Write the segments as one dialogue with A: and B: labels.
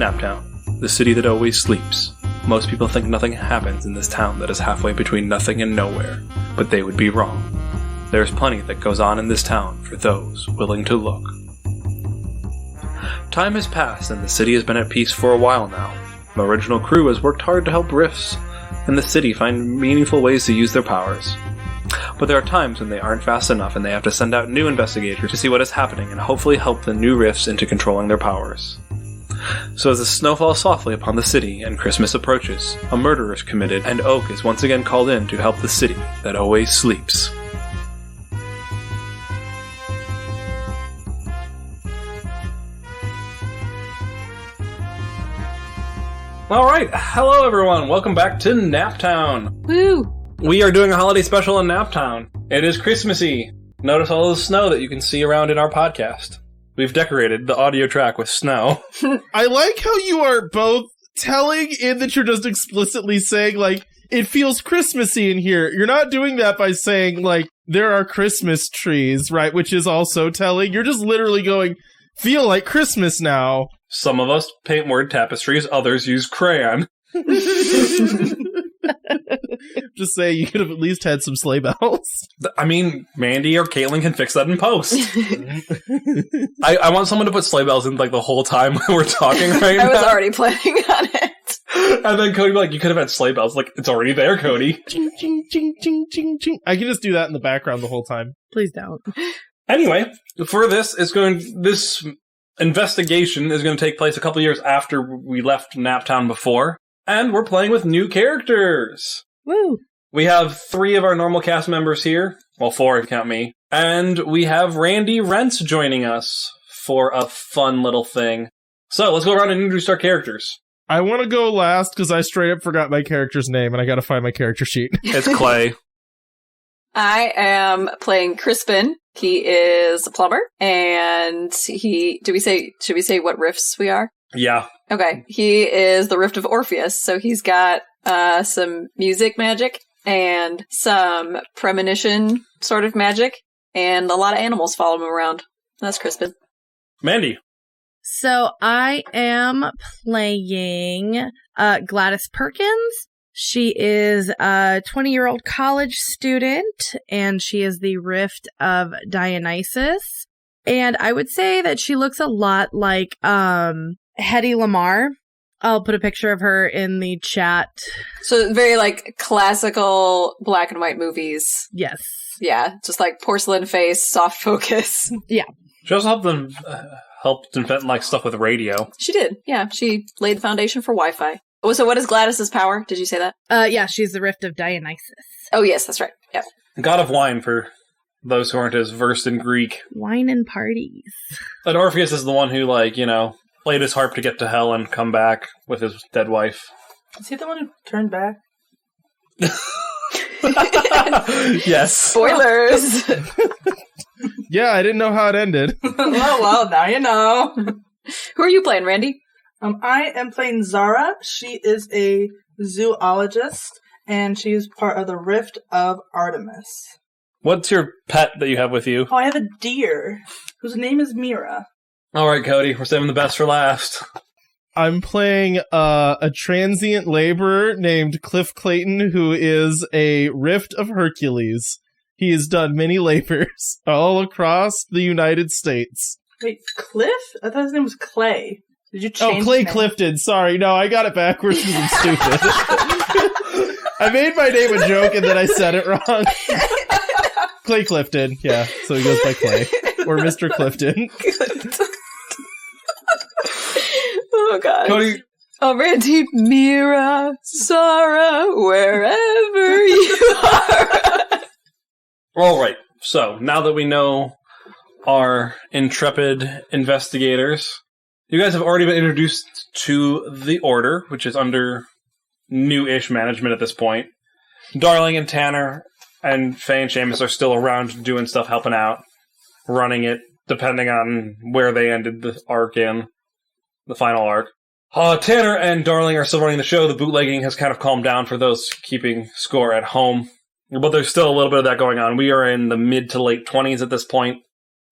A: Naptown, the city that always sleeps. Most people think nothing happens in this town that is halfway between nothing and nowhere, but they would be wrong. There is plenty that goes on in this town for those willing to look. Time has passed and the city has been at peace for a while now. My original crew has worked hard to help Rifts in the city find meaningful ways to use their powers. But there are times when they aren't fast enough and they have to send out new investigators to see what is happening and hopefully help the new Rifts into controlling their powers. So as the snow falls softly upon the city and Christmas approaches, a murder is committed and Oak is once again called in to help the city that always sleeps. Alright, hello everyone, welcome back to Naptown!
B: Woo!
A: We are doing a holiday special in Naptown. It is Christmassy. Notice all the snow that you can see around in our podcast. We've decorated the audio track with snow.
C: I like how you are both telling and that you're just explicitly saying, like, it feels Christmassy in here. You're not doing that by saying, like, there are Christmas trees, right? Which is also telling. You're just literally going, feel like Christmas now.
A: Some of us paint word tapestries, others use crayon.
C: Just say you could have at least had some sleigh bells.
A: I mean, Mandy or Caitlin can fix that in post. I want someone to put sleigh bells in like the whole time when we're talking right now.
B: I was already planning on it.
A: And then Cody be like, you could have had sleigh bells. Like, it's already there, Cody.
C: Ching, ching, ching, ching, ching, ching. I can just do that in the background the whole time.
B: Please don't.
A: Anyway, for this investigation is going to take place a couple years after we left Naptown before. And we're playing with new characters.
B: Woo!
A: We have 3 of our normal cast members here. Well, 4 if you count me. And we have Randi Rents joining us for a fun little thing. So, let's go around and introduce our characters.
C: I want to go last because I straight up forgot my character's name and I got to find my character sheet.
A: It's Clay.
B: I am playing Crispin. He is a plumber. And should we say what rifts we are?
A: Yeah.
B: Okay. He is the Rift of Orpheus. So he's got some music magic and some premonition sort of magic, and a lot of animals follow him around. That's Crispin.
A: Mandy.
D: So I am playing Gladys Perkins. She is a 20-year-old college student, and she is the Rift of Dionysus. And I would say that she looks a lot like Hedy Lamarr. I'll put a picture of her in the chat.
B: So very like classical black and white movies.
D: Yes.
B: Yeah, just like porcelain face, soft focus.
D: Yeah.
A: She also helped invent like stuff with radio.
B: She did. Yeah, she laid the foundation for Wi-Fi. Oh, so what is Gladys's power? Did you say that?
D: Yeah, she's the Rift of Dionysus.
B: Oh, yes, that's right. Yep.
A: God of wine for those who aren't as versed in Greek.
D: Wine and parties.
A: But Orpheus is the one who, like, played his harp to get to hell and come back with his dead wife.
E: Is he the one who turned back?
A: Yes.
B: Spoilers!
C: Yeah, I didn't know how it ended.
E: Oh, well, now you know.
B: Who are you playing, Randi?
E: I am playing Zara. She is a zoologist, and she's part of the Rift of Artemis.
A: What's your pet that you have with you?
E: Oh, I have a deer, whose name is Mira.
A: All right, Cody, we're saving the best for last.
C: I'm playing a transient laborer named Cliff Clayton, who is a Rift of Hercules. He has done many labors all across the United States.
E: Wait, Cliff? I thought his name was Clay. Did you change
C: Clay
E: his name?
C: Clifton. Sorry, no, I got it backwards because I'm stupid. I made my name a joke and then I said it wrong. Clay Clifton, yeah. So he goes by Clay. Or Mr. Clifton.
B: Oh, God.
A: Cody.
B: Oh, Randi, Mira, Zara, wherever you are.
A: All right, so now that we know our intrepid investigators, you guys have already been introduced to the Order, which is under new-ish management at this point. Darling and Tanner and Faye and Seamus are still around doing stuff, helping out, running it, depending on where they ended the arc in, the final arc. Tanner and Darling are still running the show. The bootlegging has kind of calmed down for those keeping score at home. But there's still a little bit of that going on. We are in the mid to late 20s at this point.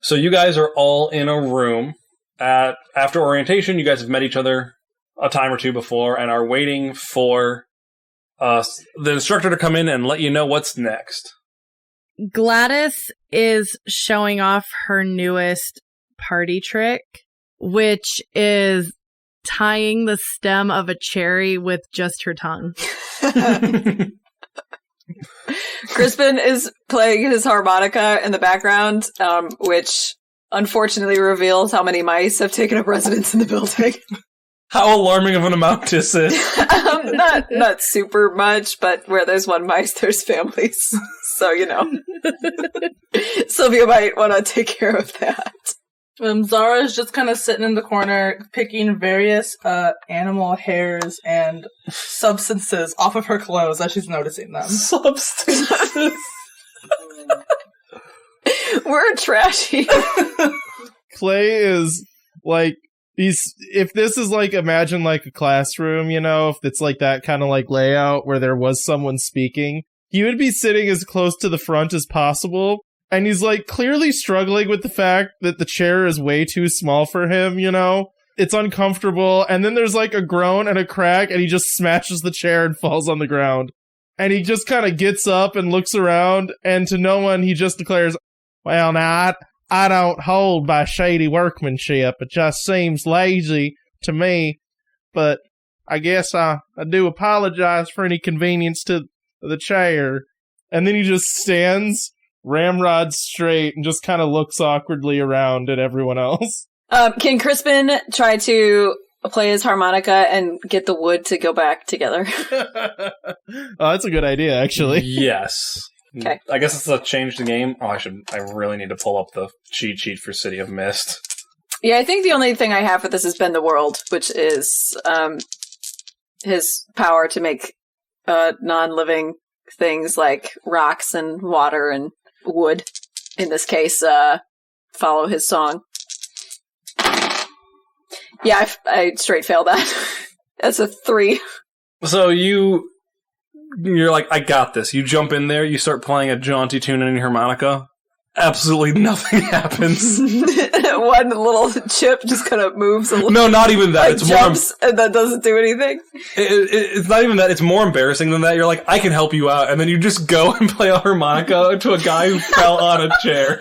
A: So you guys are all in a room. After orientation, you guys have met each other a time or two before and are waiting for the instructor to come in and let you know what's next.
D: Gladys is showing off her newest party trick, which is tying the stem of a cherry with just her tongue.
B: Crispin is playing his harmonica in the background, which unfortunately reveals how many mice have taken up residence in the building.
A: How alarming of an amount is it?
B: Not super much, but where there's one mice, there's families. So, Sylvia might want to take care of that.
E: Zara is just kind of sitting in the corner, picking various animal hairs and substances off of her clothes as she's noticing them.
A: Substances?
B: We're trashy.
C: Clay is like, if this is like, imagine like a classroom, if it's like that kind of like layout where there was someone speaking, he would be sitting as close to the front as possible. And he's like clearly struggling with the fact that the chair is way too small for him, It's uncomfortable. And then there's like a groan and a crack and he just smashes the chair and falls on the ground. And he just kind of gets up and looks around, and to no one he just declares, "Well, now I don't hold by shady workmanship. It just seems lazy to me. But I guess I do apologize for any convenience to the chair." And then he just stands ramrod straight and just kind of looks awkwardly around at everyone else.
B: Can Crispin try to play his harmonica and get the wood to go back together?
C: Oh, that's a good idea, actually.
A: Yes.
B: Okay.
A: I guess it's a change the game. I really need to pull up the cheat sheet for City of Mist.
B: Yeah, I think the only thing I have for this is Bend the World, which is his power to make non-living things like rocks and water and wood, in this case, follow his song. Yeah, I straight failed that. That's a 3.
A: So you're like, I got this. You jump in there, you start playing a jaunty tune in your harmonica. Absolutely nothing happens.
B: One little chip just kind of moves a little.
A: No, not even that.
B: Like
A: it's
B: jumps and that doesn't do anything.
A: It's not even that. It's more embarrassing than that. You're like, I can help you out. And then you just go and play a harmonica to a guy who fell on a chair.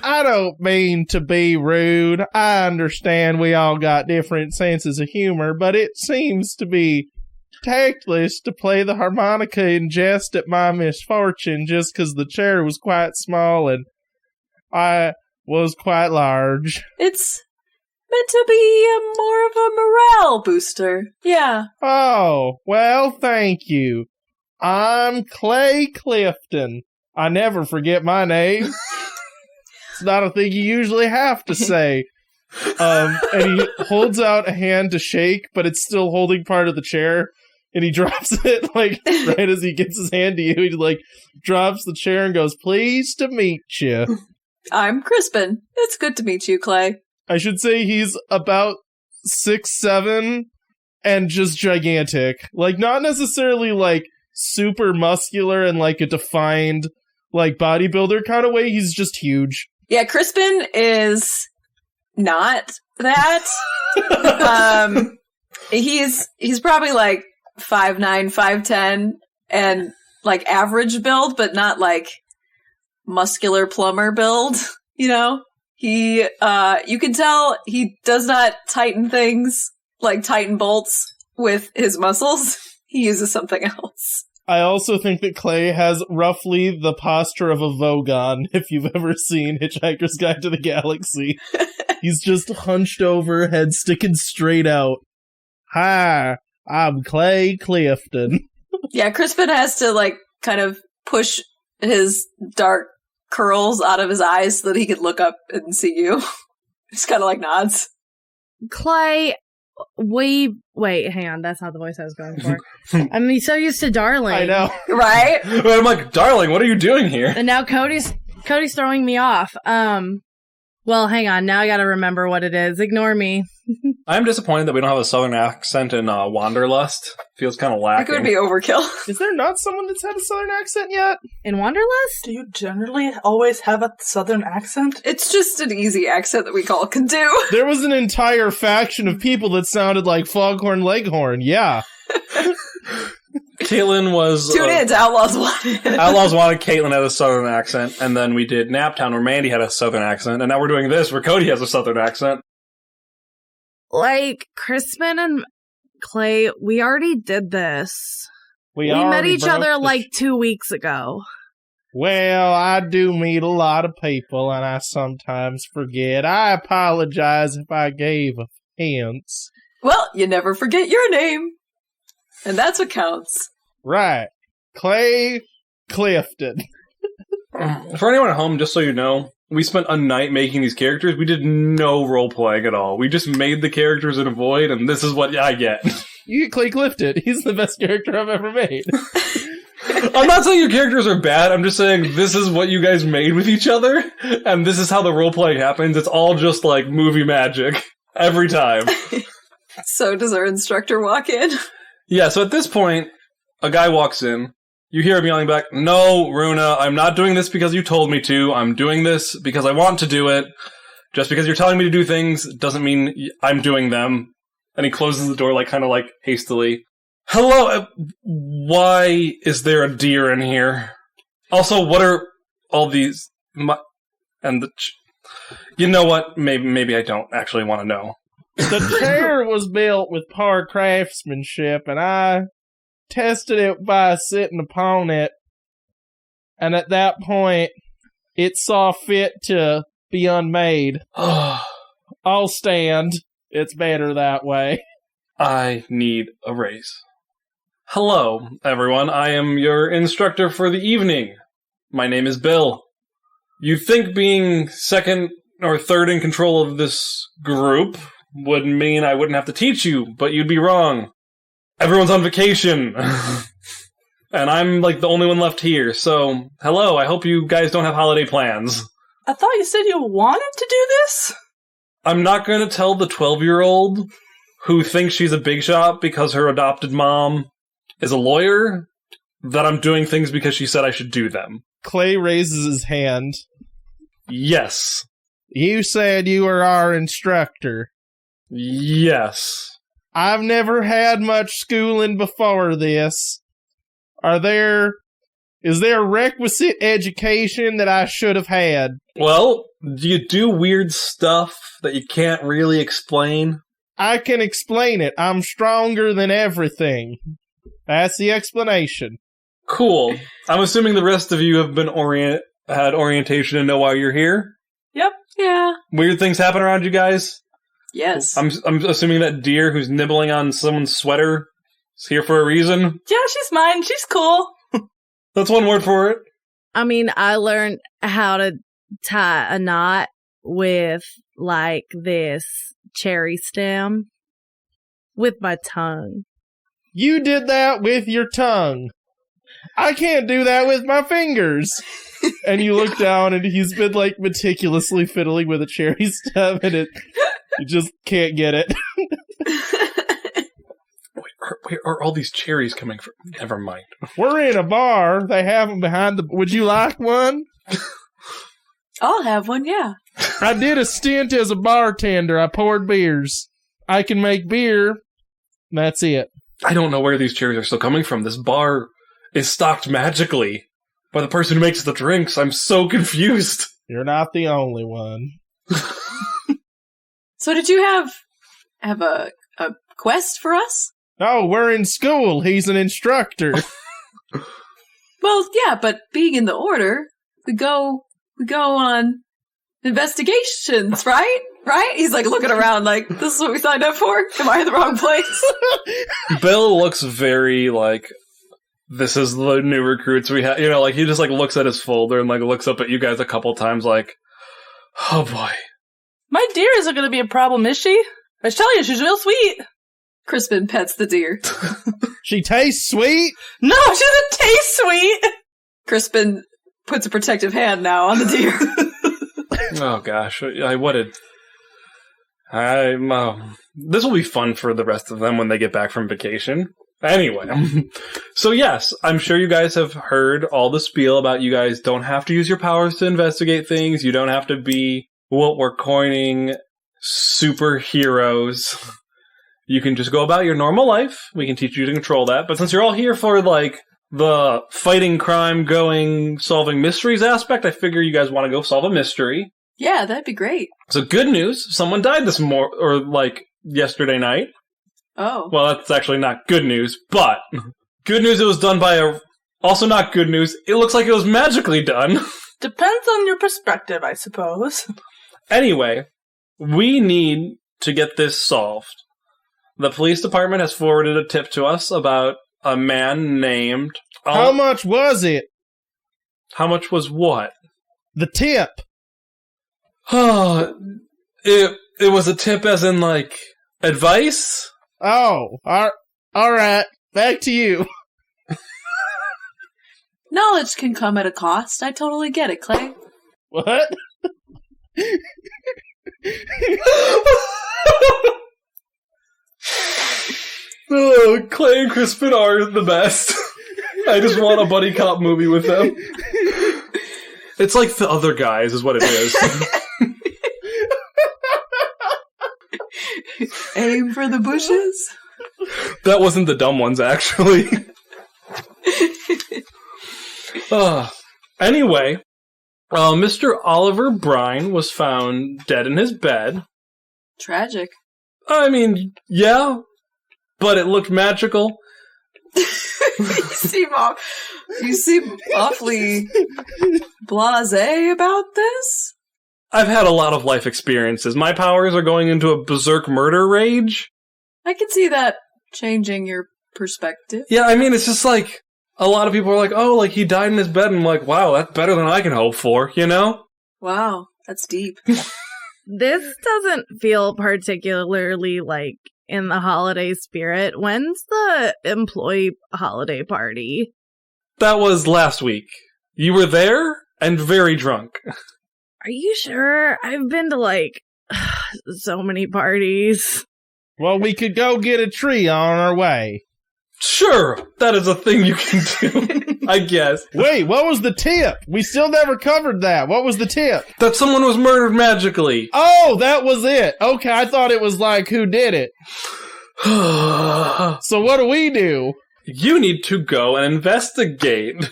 C: I don't mean to be rude. I understand we all got different senses of humor, but it seems to be tactless to play the harmonica in jest at my misfortune just because the chair was quite small and I was quite large.
B: It's meant to be more of a morale booster. Yeah.
C: Oh, well, thank you. I'm Clay Clifton. I never forget my name. It's not a thing you usually have to say. And he holds out a hand to shake, but it's still holding part of the chair. And he drops it, like, right as he gets his hand to you. He, like, drops the chair and goes, "Pleased to meet you."
B: I'm Crispin. It's good to meet you, Clay.
C: I should say he's about 6'7" and just gigantic. Like, not necessarily, like, super muscular and, like, a defined, like, bodybuilder kind of way. He's just huge.
B: Yeah, Crispin is not that. He's probably, like, 5'9", 5'10", and like average build, but not like muscular plumber build, He, you can tell he does not tighten things like tighten bolts with his muscles. He uses something else.
C: I also think that Clay has roughly the posture of a Vogon, if you've ever seen Hitchhiker's Guide to the Galaxy. He's just hunched over, head sticking straight out. "Hi, I'm Clay Clifton."
B: Yeah, Crispin has to, like, kind of push his dark curls out of his eyes so that he could look up and see you. Just kind of, like, nods.
D: Clay, wait, hang on, that's not the voice I was going for. I'm so used to Darling.
C: I know.
B: Right?
A: I'm like, "Darling, what are you doing here?"
D: And now Cody's throwing me off. What Well, hang on. Now I gotta remember what it is. Ignore me.
A: I'm disappointed that we don't have a southern accent in Wanderlust. Feels kind of lacking.
B: It could be overkill.
C: Is there not someone that's had a southern accent yet?
D: In Wanderlust?
E: Do you generally always have a southern accent?
B: It's just an easy accent that we all can do.
C: There was an entire faction of people that sounded like Foghorn Leghorn. Yeah.
A: Caitlin was...
B: Tune in to Outlaws Wanted.
A: Outlaws Wanted, Caitlin had a southern accent, and then we did Naptown where Mandy had a southern accent, and now we're doing this where Cody has a southern accent.
D: Like, Crispin and Clay, we already did this. We met each other like 2 weeks ago.
C: Well, I do meet a lot of people, and I sometimes forget. I apologize if I gave hints.
B: Well, you never forget your name. And that's what counts.
C: Right. Clay Clifton.
A: For anyone at home, just so you know, we spent a night making these characters. We did no role-playing at all. We just made the characters in a void, and this is what I get.
C: You get Clay Clifton. He's the best character I've ever made.
A: I'm not saying your characters are bad. I'm just saying this is what you guys made with each other, and this is how the role-playing happens. It's all just like movie magic. Every time.
B: So does our instructor walk in?
A: Yeah, so at this point, a guy walks in. You hear him yelling back, "No, Runa, I'm not doing this because you told me to. I'm doing this because I want to do it. Just because you're telling me to do things doesn't mean I'm doing them." And he closes the door, kind of hastily. "Hello, why is there a deer in here? Also, what are all these... You know what? Maybe I don't actually want to know."
C: The chair was built with poor craftsmanship, and I tested it by sitting upon it. And at that point, it saw fit to be unmade. I'll stand. It's better that way.
A: I need a raise. Hello, everyone. I am your instructor for the evening. My name is Bill. You'd think being second or third in control of this group would mean I wouldn't have to teach you, but you'd be wrong. Everyone's on vacation. And I'm the only one left here, so hello, I hope you guys don't have holiday plans.
E: I thought you said you wanted to do this?
A: I'm not going to tell the 12-year-old who thinks she's a big shot because her adopted mom is a lawyer that I'm doing things because she said I should do them.
C: Clay raises his hand.
A: Yes.
C: You said you were our instructor.
A: Yes.
C: I've never had much schooling before this. Is there requisite education that I should have had?
A: Well, do you do weird stuff that you can't really explain?
C: I can explain it. I'm stronger than everything. That's the explanation.
A: Cool. I'm assuming the rest of you have been had orientation and know why you're here?
E: Yep.
B: Yeah.
A: Weird things happen around you guys?
B: Yes.
A: I'm assuming that deer who's nibbling on someone's sweater is here for a reason?
E: Yeah, she's mine. She's cool.
A: That's one word for it.
D: I mean, I learned how to tie a knot with, this cherry stem with my tongue.
C: You did that with your tongue. I can't do that with my fingers. And you look down, and he's been, meticulously fiddling with a cherry stem, and you just can't get it.
A: Where are all these cherries coming from? Never mind.
C: We're in a bar. They have them behind the... Would you like one?
B: I'll have one, yeah.
C: I did a stint as a bartender. I poured beers. I can make beer. That's it.
A: I don't know where these cherries are still coming from. This bar is stocked magically by the person who makes the drinks. I'm so confused.
C: You're not the only one.
B: So did you have a quest for us?
C: Oh, we're in school. He's an instructor.
B: Well, yeah, but being in the order, we go on investigations, right? Right? He's looking around this is what we signed up for? Am I in the wrong place?
A: Bill looks very this is the new recruits we have. He just looks at his folder and looks up at you guys a couple times oh boy.
E: My deer isn't going to be a problem, is she? I tell you, she's real sweet.
B: Crispin pets the deer.
C: She tastes sweet?
E: No, she doesn't taste sweet.
B: Crispin puts a protective hand now on the deer.
A: Oh gosh, this will be fun for the rest of them when they get back from vacation. Anyway, so yes, I'm sure you guys have heard all the spiel about you guys don't have to use your powers to investigate things. You don't have to be what we're coining superheroes. You can just go about your normal life. We can teach you to control that. But since you're all here for, like, the fighting crime, solving mysteries aspect, I figure you guys want to go solve a mystery.
B: Yeah, that'd be great.
A: So good news, someone died yesterday night.
B: Oh.
A: Well, that's actually not good news, but good news it was done by also not good news, it looks like it was magically done.
E: Depends on your perspective, I suppose.
A: Anyway, we need to get this solved. The police department has forwarded a tip to us about a man named...
C: How much was it?
A: How much was what?
C: The tip.
A: Oh, it was a tip as in, like, advice?
C: Oh, all right. Back to you.
B: Knowledge can come at a cost. I totally get it, Clay.
C: What?
A: Oh, Clay and Crispin are the best. I just want a buddy cop movie with them. It's like The Other Guys is what it is.
B: Aim for the bushes.
A: That wasn't the dumb ones, actually. Anyway, Mr. Oliver Brine was found dead in his bed.
B: Tragic.
A: I mean, yeah, but it looked magical.
B: You seem awfully blasé about this.
A: I've had a lot of life experiences. My powers are going into a berserk murder rage.
B: I can see that changing your perspective.
A: Yeah, I mean, it's just like, a lot of people are like, oh, like, he died in his bed, and I'm like, wow, that's better than I can hope for, you know?
B: Wow, that's deep.
D: This doesn't feel particularly, like, in the holiday spirit. When's the employee holiday party?
A: That was last week. You were there, and very drunk.
D: Are you sure? I've been to, like, so many parties.
C: Well, we could go get a tree on our way.
A: Sure, that is a thing you can do, I guess.
C: Wait, what was the tip? We still never covered that. What was the tip?
A: That someone was murdered magically.
C: Oh, that was it. Okay, I thought it was like, who did it? So what do we do?
A: You need to go and investigate.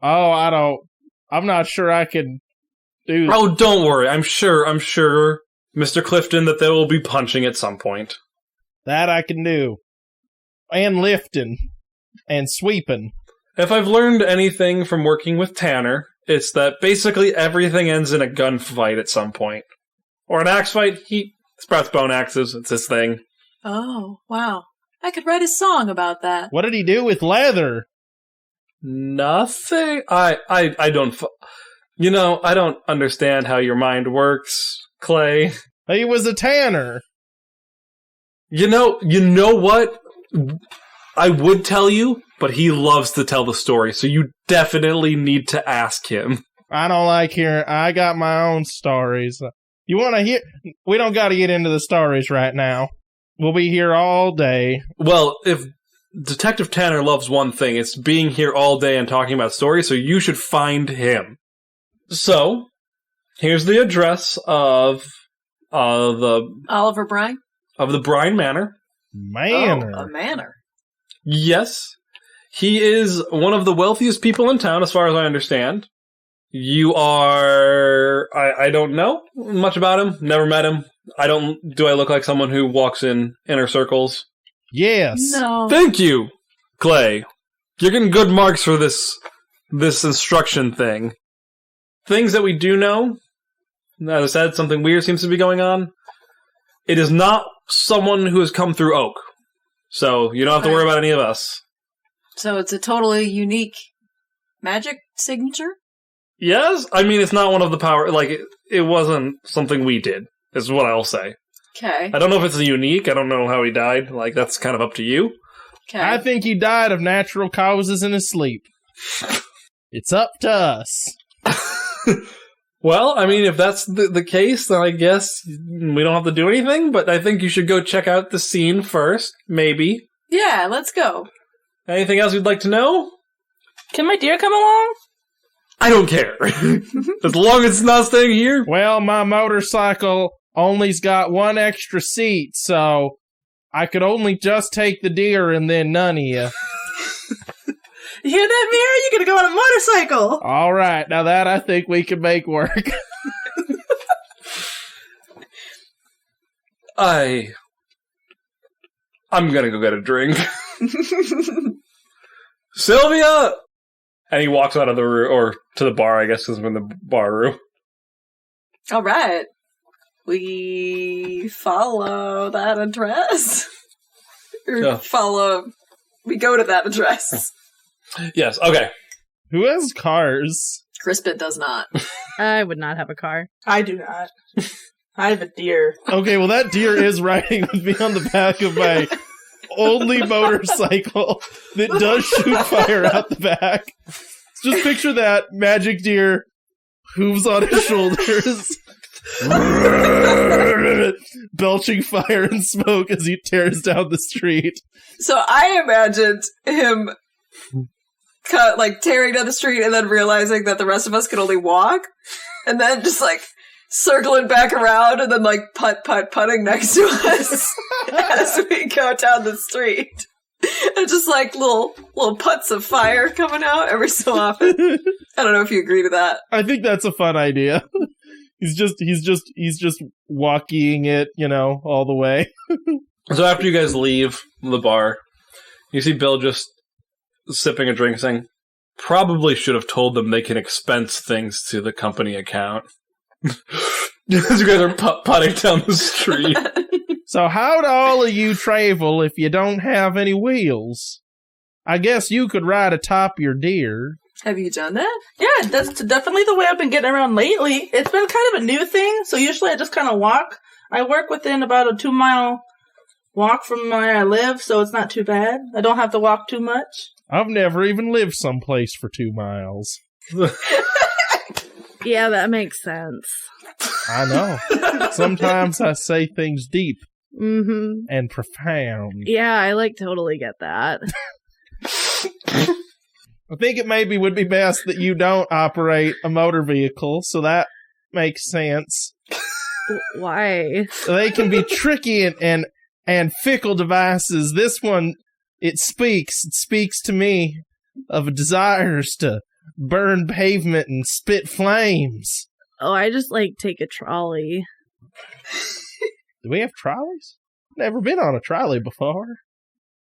C: Oh, I'm not sure I can do that.
A: Oh, don't worry. I'm sure, Mr. Clifton, that they will be punching at some point.
C: That I can do. And lifting. And sweeping.
A: If I've learned anything from working with Tanner, it's that basically everything ends in a gunfight at some point. Or an axe fight. He sprouts bone axes. It's his thing.
B: Oh, wow. I could write a song about that.
C: What did he do with leather?
A: Nothing. I don't... You know, I don't understand how your mind works, Clay.
C: He was a tanner.
A: You know what? I would tell you, but he loves to tell the story, so you definitely need to ask him.
C: I don't like hearing... I got my own stories. You want to hear... We don't got to get into the stories right now. We'll be here all day.
A: Well, if Detective Tanner loves one thing, it's being here all day and talking about stories, so you should find him. So, here's the address of the...
B: Oliver Brine?
A: Of the Brine Manor.
C: Manor.
B: Oh, a manor.
A: Yes. He is one of the wealthiest people in town, as far as I understand. You are... I don't know much about him. Never met him. Do I look like someone who walks in inner circles?
C: Yes.
B: No.
A: Thank you, Clay. You're getting good marks for this instruction thing. Things that we do know, as I said, something weird seems to be going on. It is not someone who has come through Oak. So you don't have to worry about any of us.
B: So it's a totally unique magic signature?
A: Yes? I mean, it's not one of the power... Like, it wasn't something we did, is what I'll say.
B: Okay.
A: I don't know if it's unique. I don't know how he died. Like, that's kind of up to you.
B: Okay.
C: I think he died of natural causes in his sleep. It's up to us.
A: Well, I mean, if that's the case, then I guess we don't have to do anything, but I think you should go check out the scene first, maybe.
B: Yeah, let's go.
A: Anything else you'd like to know?
E: Can my deer come along?
A: I don't care. As long as it's not staying here.
C: Well, my motorcycle only's got one extra seat, so I could only just take the deer and then none of you.
E: You hear that, Mira? You're gonna go on a motorcycle.
C: All right, now that I think we can make work.
A: I'm gonna go get a drink. Sylvia! And he walks out of the room, or to the bar, I guess, because we're in the bar room.
B: All right. We follow that address. We go to that address.
A: Yes, okay.
C: Who has cars?
B: Crispin does not.
D: I would not have a car.
E: I do not. I have a deer.
C: Okay, well, that deer is riding with me on the back of my only motorcycle that does shoot fire out the back. Just picture that magic deer, hooves on his shoulders, belching fire and smoke as he tears down the street.
B: So I imagined him tearing down the street and then realizing that the rest of us could only walk, and then just circling back around and then putting next to us as we go down the street. And just little putts of fire coming out every so often. I don't know if you agree to that.
C: I think that's a fun idea. He's just walking it, all the way.
A: So after you guys leave the bar, you see Bill just sipping a drink saying, probably should have told them they can expense things to the company account. As you guys are putting down the street.
C: So how'd all of you travel if you don't have any wheels? I guess you could ride atop your deer.
B: Have you done that?
E: Yeah, that's definitely the way I've been getting around lately. It's been kind of a new thing, so usually I just kind of walk. I work within about a 2-mile walk from where I live, so it's not too bad. I don't have to walk too much.
C: I've never even lived someplace for 2 miles.
D: Yeah, that makes sense.
C: I know. Sometimes I say things deep
D: Mm-hmm.
C: and profound.
D: Yeah, I totally get that.
C: I think it maybe would be best that you don't operate a motor vehicle, so that makes sense.
D: Why?
C: They can be tricky and fickle devices. This one, it speaks to me of desires to burn pavement and spit flames.
D: Oh, I just take a trolley.
C: Do we have trolleys? Never been on a trolley before.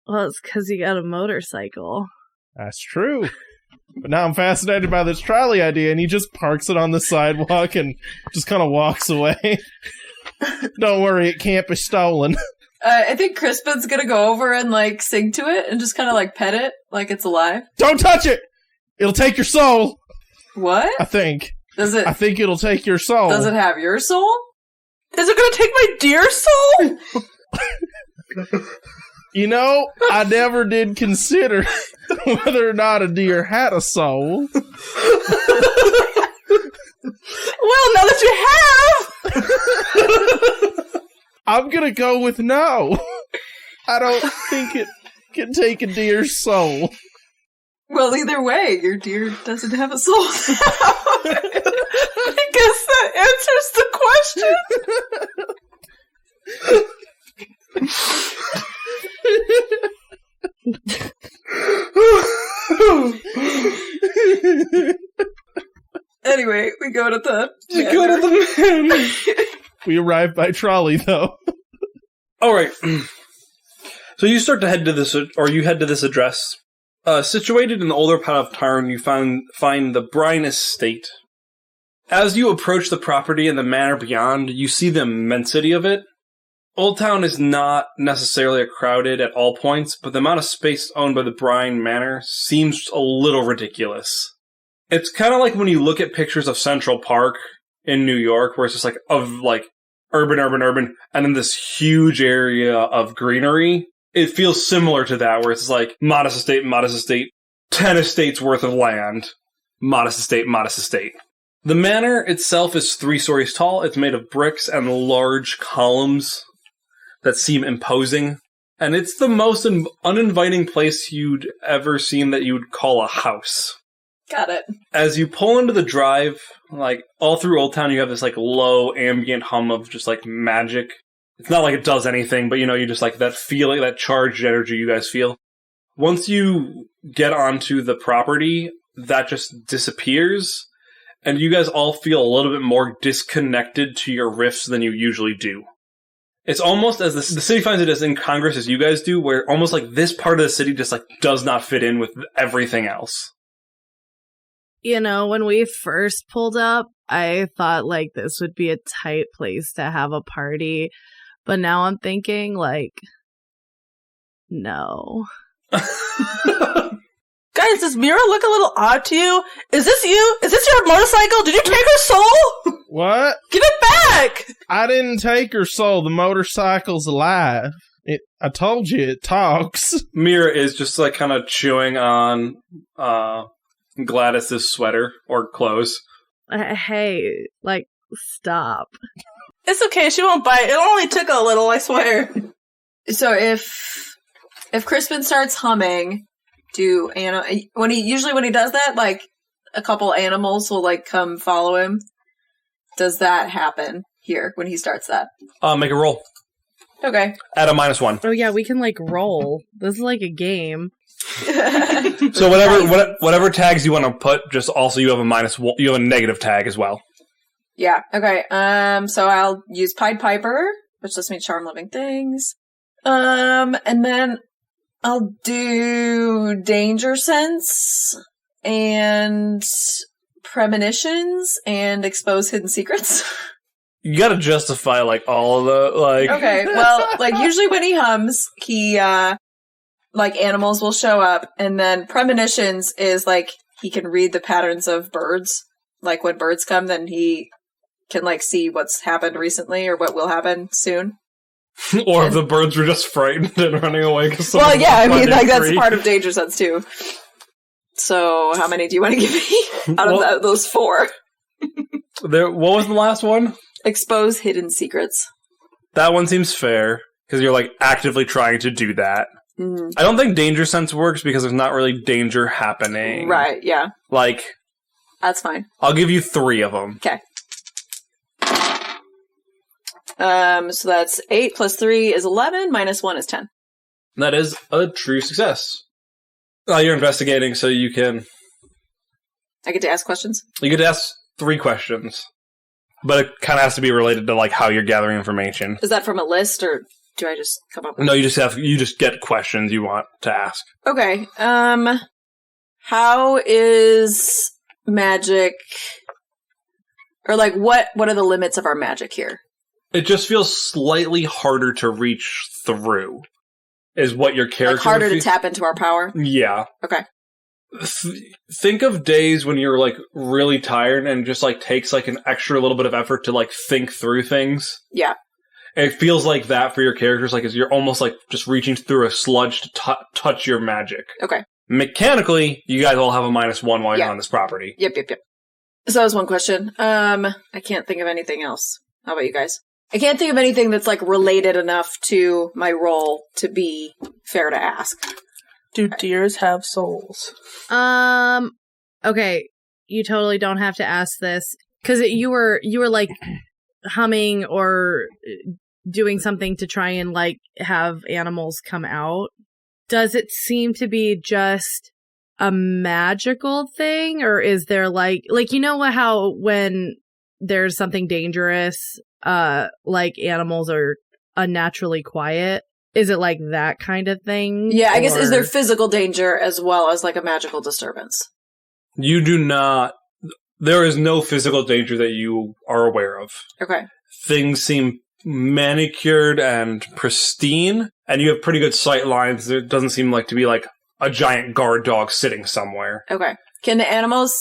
D: Well, it's because you got a motorcycle.
C: That's true. But now I'm fascinated by this trolley idea, and he just parks it on the sidewalk and just kind of walks away. Don't worry, it can't be stolen.
B: I think Crispin's gonna go over and sing to it and just kind of pet it like it's alive.
C: Don't touch it! It'll take your soul!
B: What?
C: I think.
B: I
C: think it'll take your soul.
B: Does it have your soul?
E: Is it gonna take my deer soul?
C: I never did consider whether or not a deer had a soul.
E: Well, now that you have!
C: I'm gonna go with no. I don't think it can take a deer's soul.
B: Well, either way, your deer doesn't have a soul.
E: I guess that answers the question.
B: Anyway, we go to the
A: man.
C: We arrive by trolley, though.
A: All right. So you start to head to this, or you head to this address. Situated in the older part of town, you find the Brine Estate. As you approach the property and the manor beyond, you see the immensity of it. Old Town is not necessarily crowded at all points, but the amount of space owned by the Brine Manor seems a little ridiculous. It's kind of like when you look at pictures of Central Park in New York, where it's just urban, and then this huge area of greenery. It feels similar to that, where it's modest estate, 10 estates worth of land, modest estate. The manor itself is 3 stories tall. It's made of bricks and large columns that seem imposing. And it's the most uninviting place you'd ever seen that you would call a house.
B: Got it.
A: As you pull into the drive, like, all through Old Town, you have this, like, low ambient hum of just, like, magic. It's not like it does anything, but, you just, like, that feeling, that charged energy you guys feel. Once you get onto the property, that just disappears, and you guys all feel a little bit more disconnected to your rifts than you usually do. It's almost as the city finds it as incongruous as you guys do, where almost like this part of the city just like does not fit in with everything else.
D: When we first pulled up, I thought like this would be a tight place to have a party, but now I'm thinking like, no.
E: Guys, does Mira look a little odd to you? Is this you? Is this your motorcycle? Did you take her soul?
C: What?
E: Give it back!
C: I didn't take her soul. The motorcycle's alive. I told you it talks.
A: Mira is just like kind of chewing on Gladys's sweater or clothes.
D: Hey, like, stop.
E: It's okay, she won't bite. It only took a little, I swear.
B: So if Crispin starts humming, when he does that, like a couple animals will like come follow him. Does that happen here when he starts that?
A: Make a roll.
B: Okay.
A: At a -1.
D: Oh yeah, we can like roll. This is like a game.
A: So whatever tags you want to put, just also you have a -1. You have a negative tag as well.
B: Yeah. Okay. So I'll use Pied Piper, which lets me charm living things. And then I'll do Danger Sense and Premonitions and Expose Hidden Secrets.
A: You gotta justify, like, all of the, like...
B: Okay, well, like, usually when he hums, he, like, animals will show up, and then Premonitions is, like, he can read the patterns of birds. Like, when birds come, then he can, like, see what's happened recently or what will happen soon.
A: Or if the birds were just frightened and running away.
B: Well, yeah, I mean, like, that's part of Danger Sense, too. So, how many do you want to give me out of those 4?
A: What was the last one?
B: Expose Hidden Secrets.
A: That one seems fair, because you're, like, actively trying to do that.
B: Mm-hmm.
A: I don't think Danger Sense works because there's not really danger happening.
B: Right, yeah.
A: Like...
B: That's fine.
A: I'll give you 3 of them.
B: Okay. So that's 8 plus 3 is 11, minus 1 is 10.
A: That is a true success. You're investigating, so you can...
B: I get to ask questions?
A: You get to ask 3 questions. But it kind of has to be related to, like, how you're gathering information.
B: Is that from a list, or do I just come up with...
A: No, you just get questions you want to ask.
B: Okay. How is magic... Or, like, what are the limits of our magic here?
A: It just feels slightly harder to reach through, is what your character...
B: Like, harder to tap into our power?
A: Yeah.
B: Okay.
A: Think of days when you're, like, really tired and just, like, takes, like, an extra little bit of effort to, like, think through things.
B: Yeah.
A: And it feels like that for your characters, like, as you're almost, like, just reaching through a sludge to touch your magic.
B: Okay.
A: Mechanically, you guys all have a -1 while you're on this property.
B: Yep. So that was one question. I can't think of anything else. How about you guys? I can't think of anything that's, like, related enough to my role to be fair to ask.
E: Do deers have souls?
D: Okay, you totally don't have to ask this because you were like humming or doing something to try and like have animals come out. Does it seem to be just a magical thing, or is there like you know how when there's something dangerous, like animals are unnaturally quiet? Is it like that kind of thing?
B: Yeah, I guess, is there physical danger as well as, like, a magical disturbance?
A: You do not... There is no physical danger that you are aware of.
B: Okay.
A: Things seem manicured and pristine, and you have pretty good sight lines. There doesn't seem like to be, like, a giant guard dog sitting somewhere.
B: Okay. Can the animals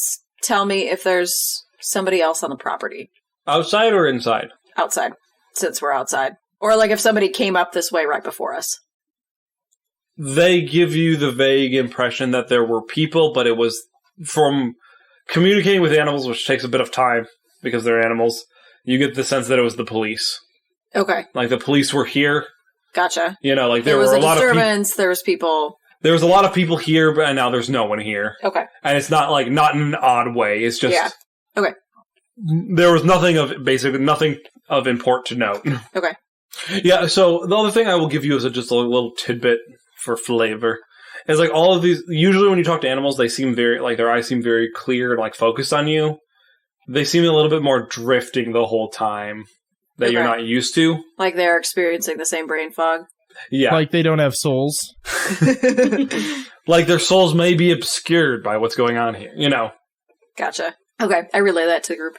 B: tell me if there's somebody else on the property?
A: Outside or inside?
B: Outside, since we're outside. Or, like, if somebody came up this way right before us.
A: They give you the vague impression that there were people, but it was from communicating with animals, which takes a bit of time because they're animals, you get the sense that it was the police.
B: Okay.
A: Like, the police were here.
B: Gotcha.
A: You know, like,
B: There was
A: were
B: a
A: a lot of people.
B: disturbance, there was people...
A: There was a lot of people here, but now there's no one here.
B: Okay.
A: And it's not, like, not in an odd way. It's just...
B: Yeah. Okay.
A: There was nothing of import to note.
B: Okay.
A: Yeah, so the other thing I will give you is just a little tidbit for flavor. Is like all of these, usually when you talk to animals, they seem very, like their eyes seem very clear and like focused on you. They seem a little bit more drifting the whole time that you're not used to.
B: Like they're experiencing the same brain fog.
A: Yeah.
C: Like they don't have souls.
A: Like their souls may be obscured by what's going on here, you know.
B: Gotcha. Okay, I relay that to the group.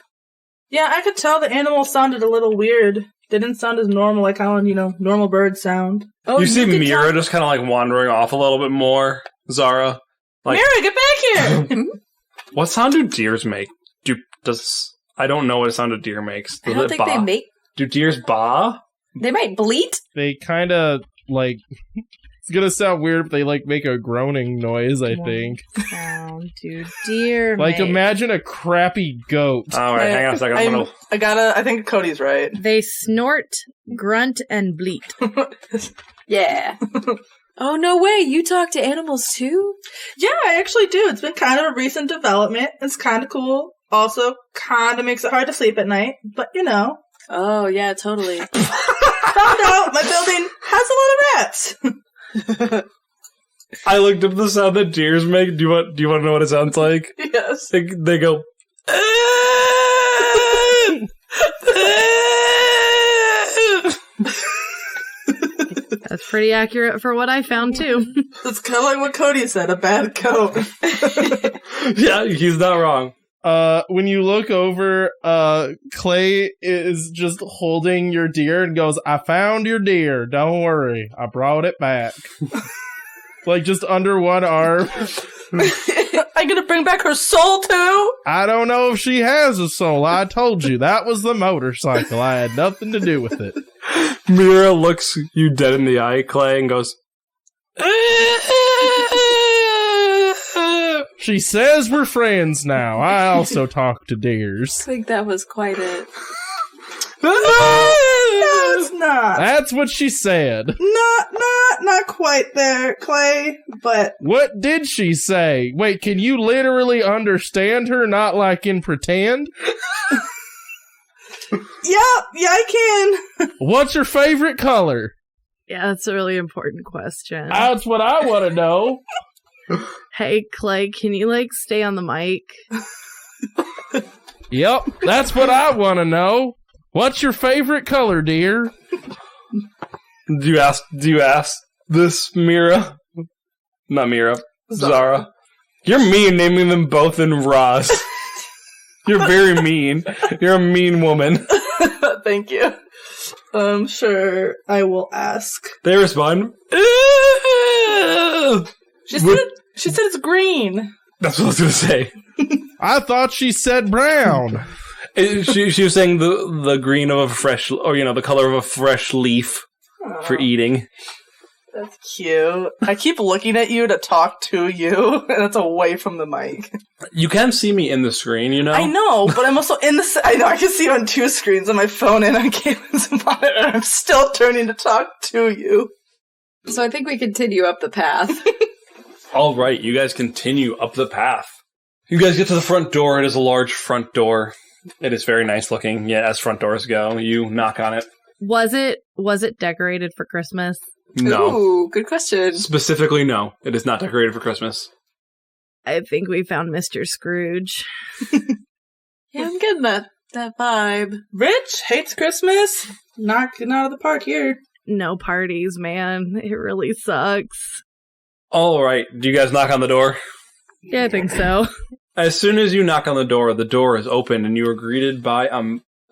E: Yeah, I could tell the animal sounded a little weird. Didn't sound as normal, like how, normal birds sound.
B: Oh,
A: you see Mira just kind of like wandering off a little bit more, Zara. Like,
E: Mira, get back here!
A: what sound do deers make? I don't know what sound a deer makes.
B: I don't think they make...
A: Do deers baa?
B: They might bleat?
C: They kind of, like... It's gonna sound weird, but they, like, make a groaning noise, I think.
D: Sound to deer
C: Like,
D: make.
C: imagine a crappy goat.
A: Alright, hang on a second.
E: I think Cody's right.
D: They snort, grunt, and bleat.
B: Yeah. Oh, no way. You talk to animals too?
E: Yeah, I actually do. It's been kind of a recent development. It's kind of cool. Also, kind of makes it hard to sleep at night, but
B: Oh, yeah, totally.
E: Found out my building has a lot of rats.
A: I looked up the sound that deers make. Do you want to know what it sounds like?
E: Yes.
A: They go.
D: That's pretty accurate for what I found, too.
E: It's kind of like what Cody said, a bad coat.
A: Yeah, he's not wrong.
C: When you look over, Clay is just holding your deer and goes, I found your deer. Don't worry. I brought it back. Like, just under one arm.
E: I'm gonna bring back her soul, too?
C: I don't know if she has a soul. I told you. That was the motorcycle. I had nothing to do with it.
A: Mira looks you dead in the eye, Clay, and goes,
C: She says we're friends now. I also talk to deers.
B: I think that was quite it.
E: No, it's not.
C: That's what she said.
E: Not quite there, Clay, but...
C: What did she say? Wait, can you literally understand her, not like in pretend?
E: Yeah, I can.
C: What's your favorite color?
D: Yeah, that's a really important question.
C: That's what I want to know.
D: Hey, Clay, can you, stay on the mic?
C: Yep, that's what I want to know. What's your favorite color, dear?
A: Do you ask this, Mira? Not Mira. Zara. You're mean naming them both in Roz. You're very mean. You're a mean woman.
E: Thank you. Sure, I will ask.
A: They respond.
E: She said it's green.
A: That's what I was going to say.
C: I thought she said brown.
A: She was saying the green of a fresh, or the color of a fresh leaf for eating.
E: That's cute. I keep looking at you to talk to you, and it's away from the mic.
A: You can see me in the screen,
E: I know, but I'm also in the... I know, I can see you on two screens, on my phone and on Caitlin's monitor, and I'm still turning to talk to you.
B: So I think we continue up the path.
A: All right, you guys continue up the path. You guys get to the front door. It is a large front door. It is very nice looking. Yeah, as front doors go. You knock on it.
D: Was it decorated for Christmas?
A: No.
B: Ooh, good question.
A: Specifically, no. It is not decorated for Christmas.
D: I think we found Mr. Scrooge.
B: Yeah, I'm getting that vibe.
E: Rich hates Christmas. Knocking out of the park here.
D: No parties, man. It really sucks.
A: All right. Do you guys knock on the door?
D: Yeah, I think so.
A: As soon as you knock on the door is open, and you are greeted by a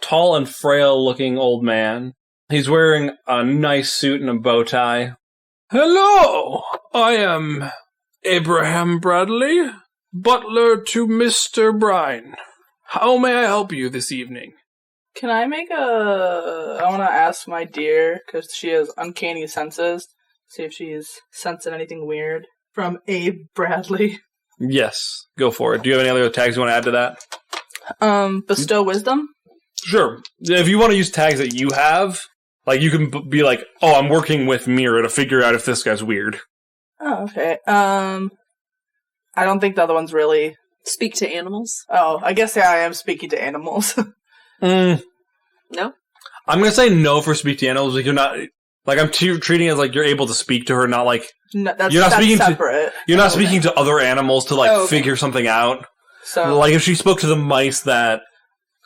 A: tall and frail-looking old man. He's wearing a nice suit and a bow tie. Hello! I am Abraham Bradley, butler to Mr. Brine. How may I help you this evening?
E: Can I I want to ask my deer, because she has uncanny senses, see if she's sensing anything weird from Abe Bradley.
A: Yes, go for it. Do you have any other tags you want to add to that?
E: Bestow wisdom.
A: Sure. If you want to use tags that you have, like you can be like, "Oh, I'm working with Mira to figure out if this guy's weird."
E: Oh, okay. I don't think the other one's really
B: Speak to animals?
E: Oh, I guess I am speaking to animals.
B: No?
A: I'm gonna say no for speak to animals. Like you're not, like I'm treating it as like you're able to speak to her, not like
E: No, that's,
A: you're not
E: that's
A: speaking
E: separate.
A: you're not speaking to other animals to like
B: Oh, okay.
A: figure something out.
E: So,
A: Like if she spoke to the mice that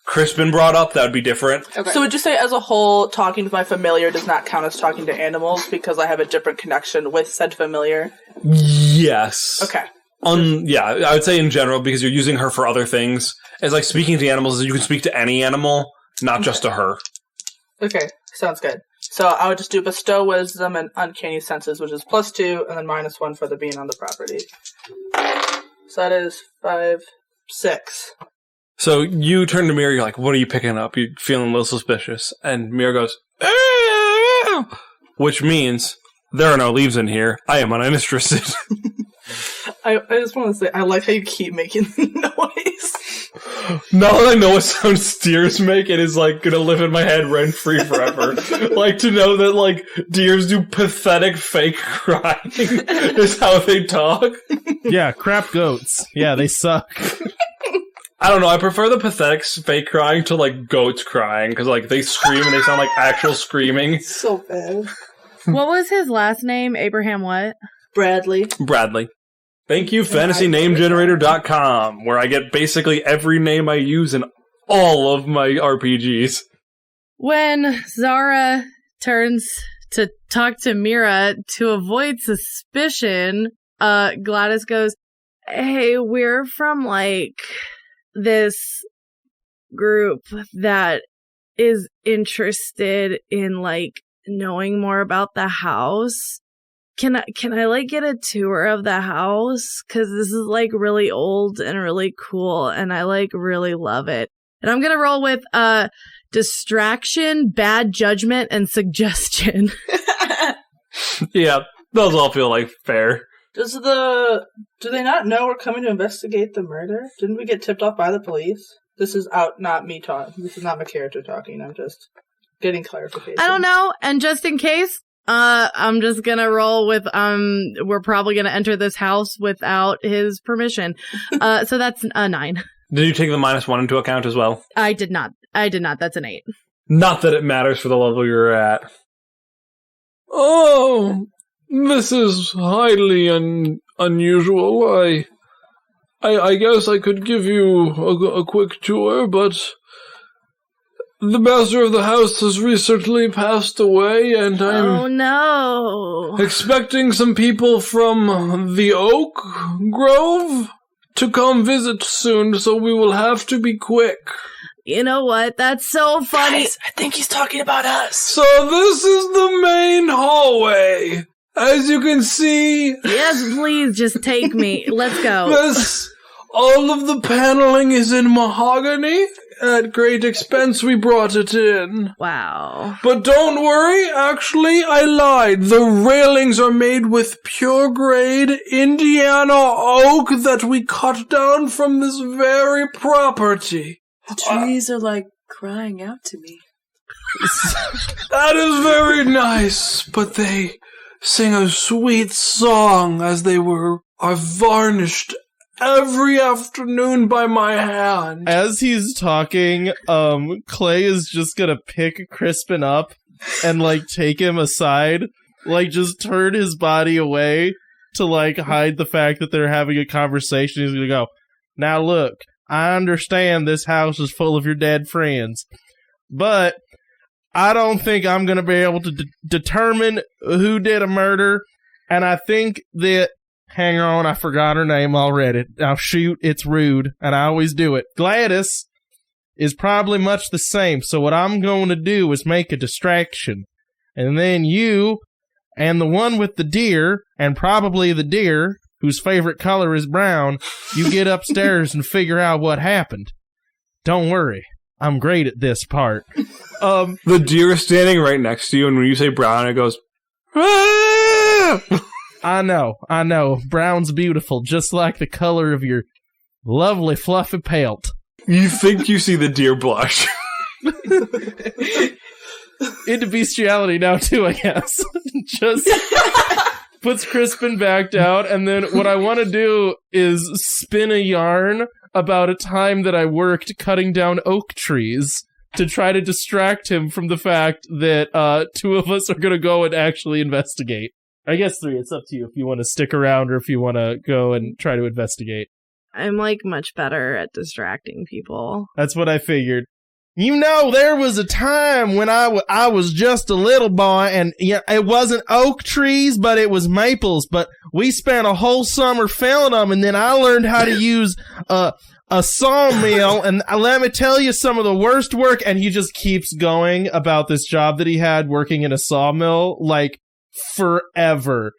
A: Crispin brought up, that would be different.
B: Okay.
E: so would you say as a whole, talking to my familiar does not count as talking to animals because I have a different connection with said familiar?
A: Yes.
E: Okay.
A: Yeah, I would say in general, because you're using her for other things. It's like speaking to animals, you can speak to any animal, not just to her.
E: Okay, sounds good. So I would just do bestow wisdom and uncanny senses, which is +2, and then -1 for the being on the property. So that is 5, 6.
A: So you turn to Mira, you're like, what are you picking up? You're feeling a little suspicious. And Mira goes, "Ah!" Which means, there are no leaves in here. I am uninterested.
E: I just want to say, I like how you keep making the noise.
A: Now that I know what sound steers make, it is like gonna live in my head rent-free forever. Like to know that like deers do pathetic fake crying is how they talk.
C: Yeah, crap goats. Yeah, they suck.
A: I don't know, I prefer the pathetic fake crying to like goats crying, because like they scream and they sound like actual screaming.
E: So bad.
D: What was his last name? Abraham what?
E: Bradley.
A: Bradley. Thank you, FantasyNameGenerator.com, where I get basically every name I use in all of my RPGs.
D: When Zara turns to talk to Mira to avoid suspicion, Gladys goes, "Hey, we're from, like, this group that is interested in, like, knowing more about the house. Can I like get a tour of the house? 'Cause this is like really old and really cool and I like really love it." And I'm gonna roll with distraction, bad judgment, and suggestion.
A: Yeah, those all feel like fair.
E: Do they not know we're coming to investigate the murder? Didn't we get tipped off by the police? This is not me talking. This is not my character talking. I'm just getting clarification.
D: I don't know. And just in case, I'm just gonna roll with, we're probably gonna enter this house without his permission. So that's a 9.
A: Did you take the -1 into account as well?
D: I did not. That's an 8.
A: Not that it matters for the level you're at. Oh, this is highly unusual. I guess I could give you a quick tour, but the master of the house has recently passed away, and I'm
D: Oh no.
A: expecting some people from the Oak Grove to come visit soon, so we will have to be quick.
D: You know what? That's so funny.
E: Guys, I think he's talking about us.
A: So this is the main hallway. As you can see,
D: Yes, please just take me. Let's go.
A: all of the paneling is in mahogany. At great expense, we brought it in.
D: Wow.
A: But don't worry, actually, I lied. The railings are made with pure grade Indiana oak that we cut down from this very property.
B: The trees are like crying out to me.
A: That is very nice, but they sing a sweet song as they are varnished every afternoon by my hand.
C: As he's talking, Clay is just gonna pick Crispin up and, like, take him aside. Like, just turn his body away to, like, hide the fact that they're having a conversation. He's gonna go, "Now look, I understand this house is full of your dead friends, but I don't think I'm gonna be able to determine who did a murder, and I think that..." Hang on, I forgot her name already. Now shoot, it's rude, and I always do it. Gladys is probably much the same, so what I'm going to do is make a distraction. And then you, and the one with the deer, and probably the deer, whose favorite color is brown, you get upstairs and figure out what happened. Don't worry, I'm great at this part.
A: The deer is standing right next to you, and when you say brown, it goes, "Ah!"
C: I know. Brown's beautiful, just like the color of your lovely fluffy pelt.
A: You think you see the deer blush.
C: Into bestiality now, too, I guess. Just puts Crispin back down, and then what I want to do is spin a yarn about a time that I worked cutting down oak trees to try to distract him from the fact that 2 of us are going to go and actually investigate. I guess 3, it's up to you if you want to stick around or if you want to go and try to investigate.
D: I'm like much better at distracting people.
C: That's what I figured. You know, there was a time when I was just a little boy, and yeah, it wasn't oak trees, but it was maples, but we spent a whole summer felling them, and then I learned how to use a sawmill, and let me tell you some of the worst work, and he just keeps going about this job that he had working in a sawmill, like, forever.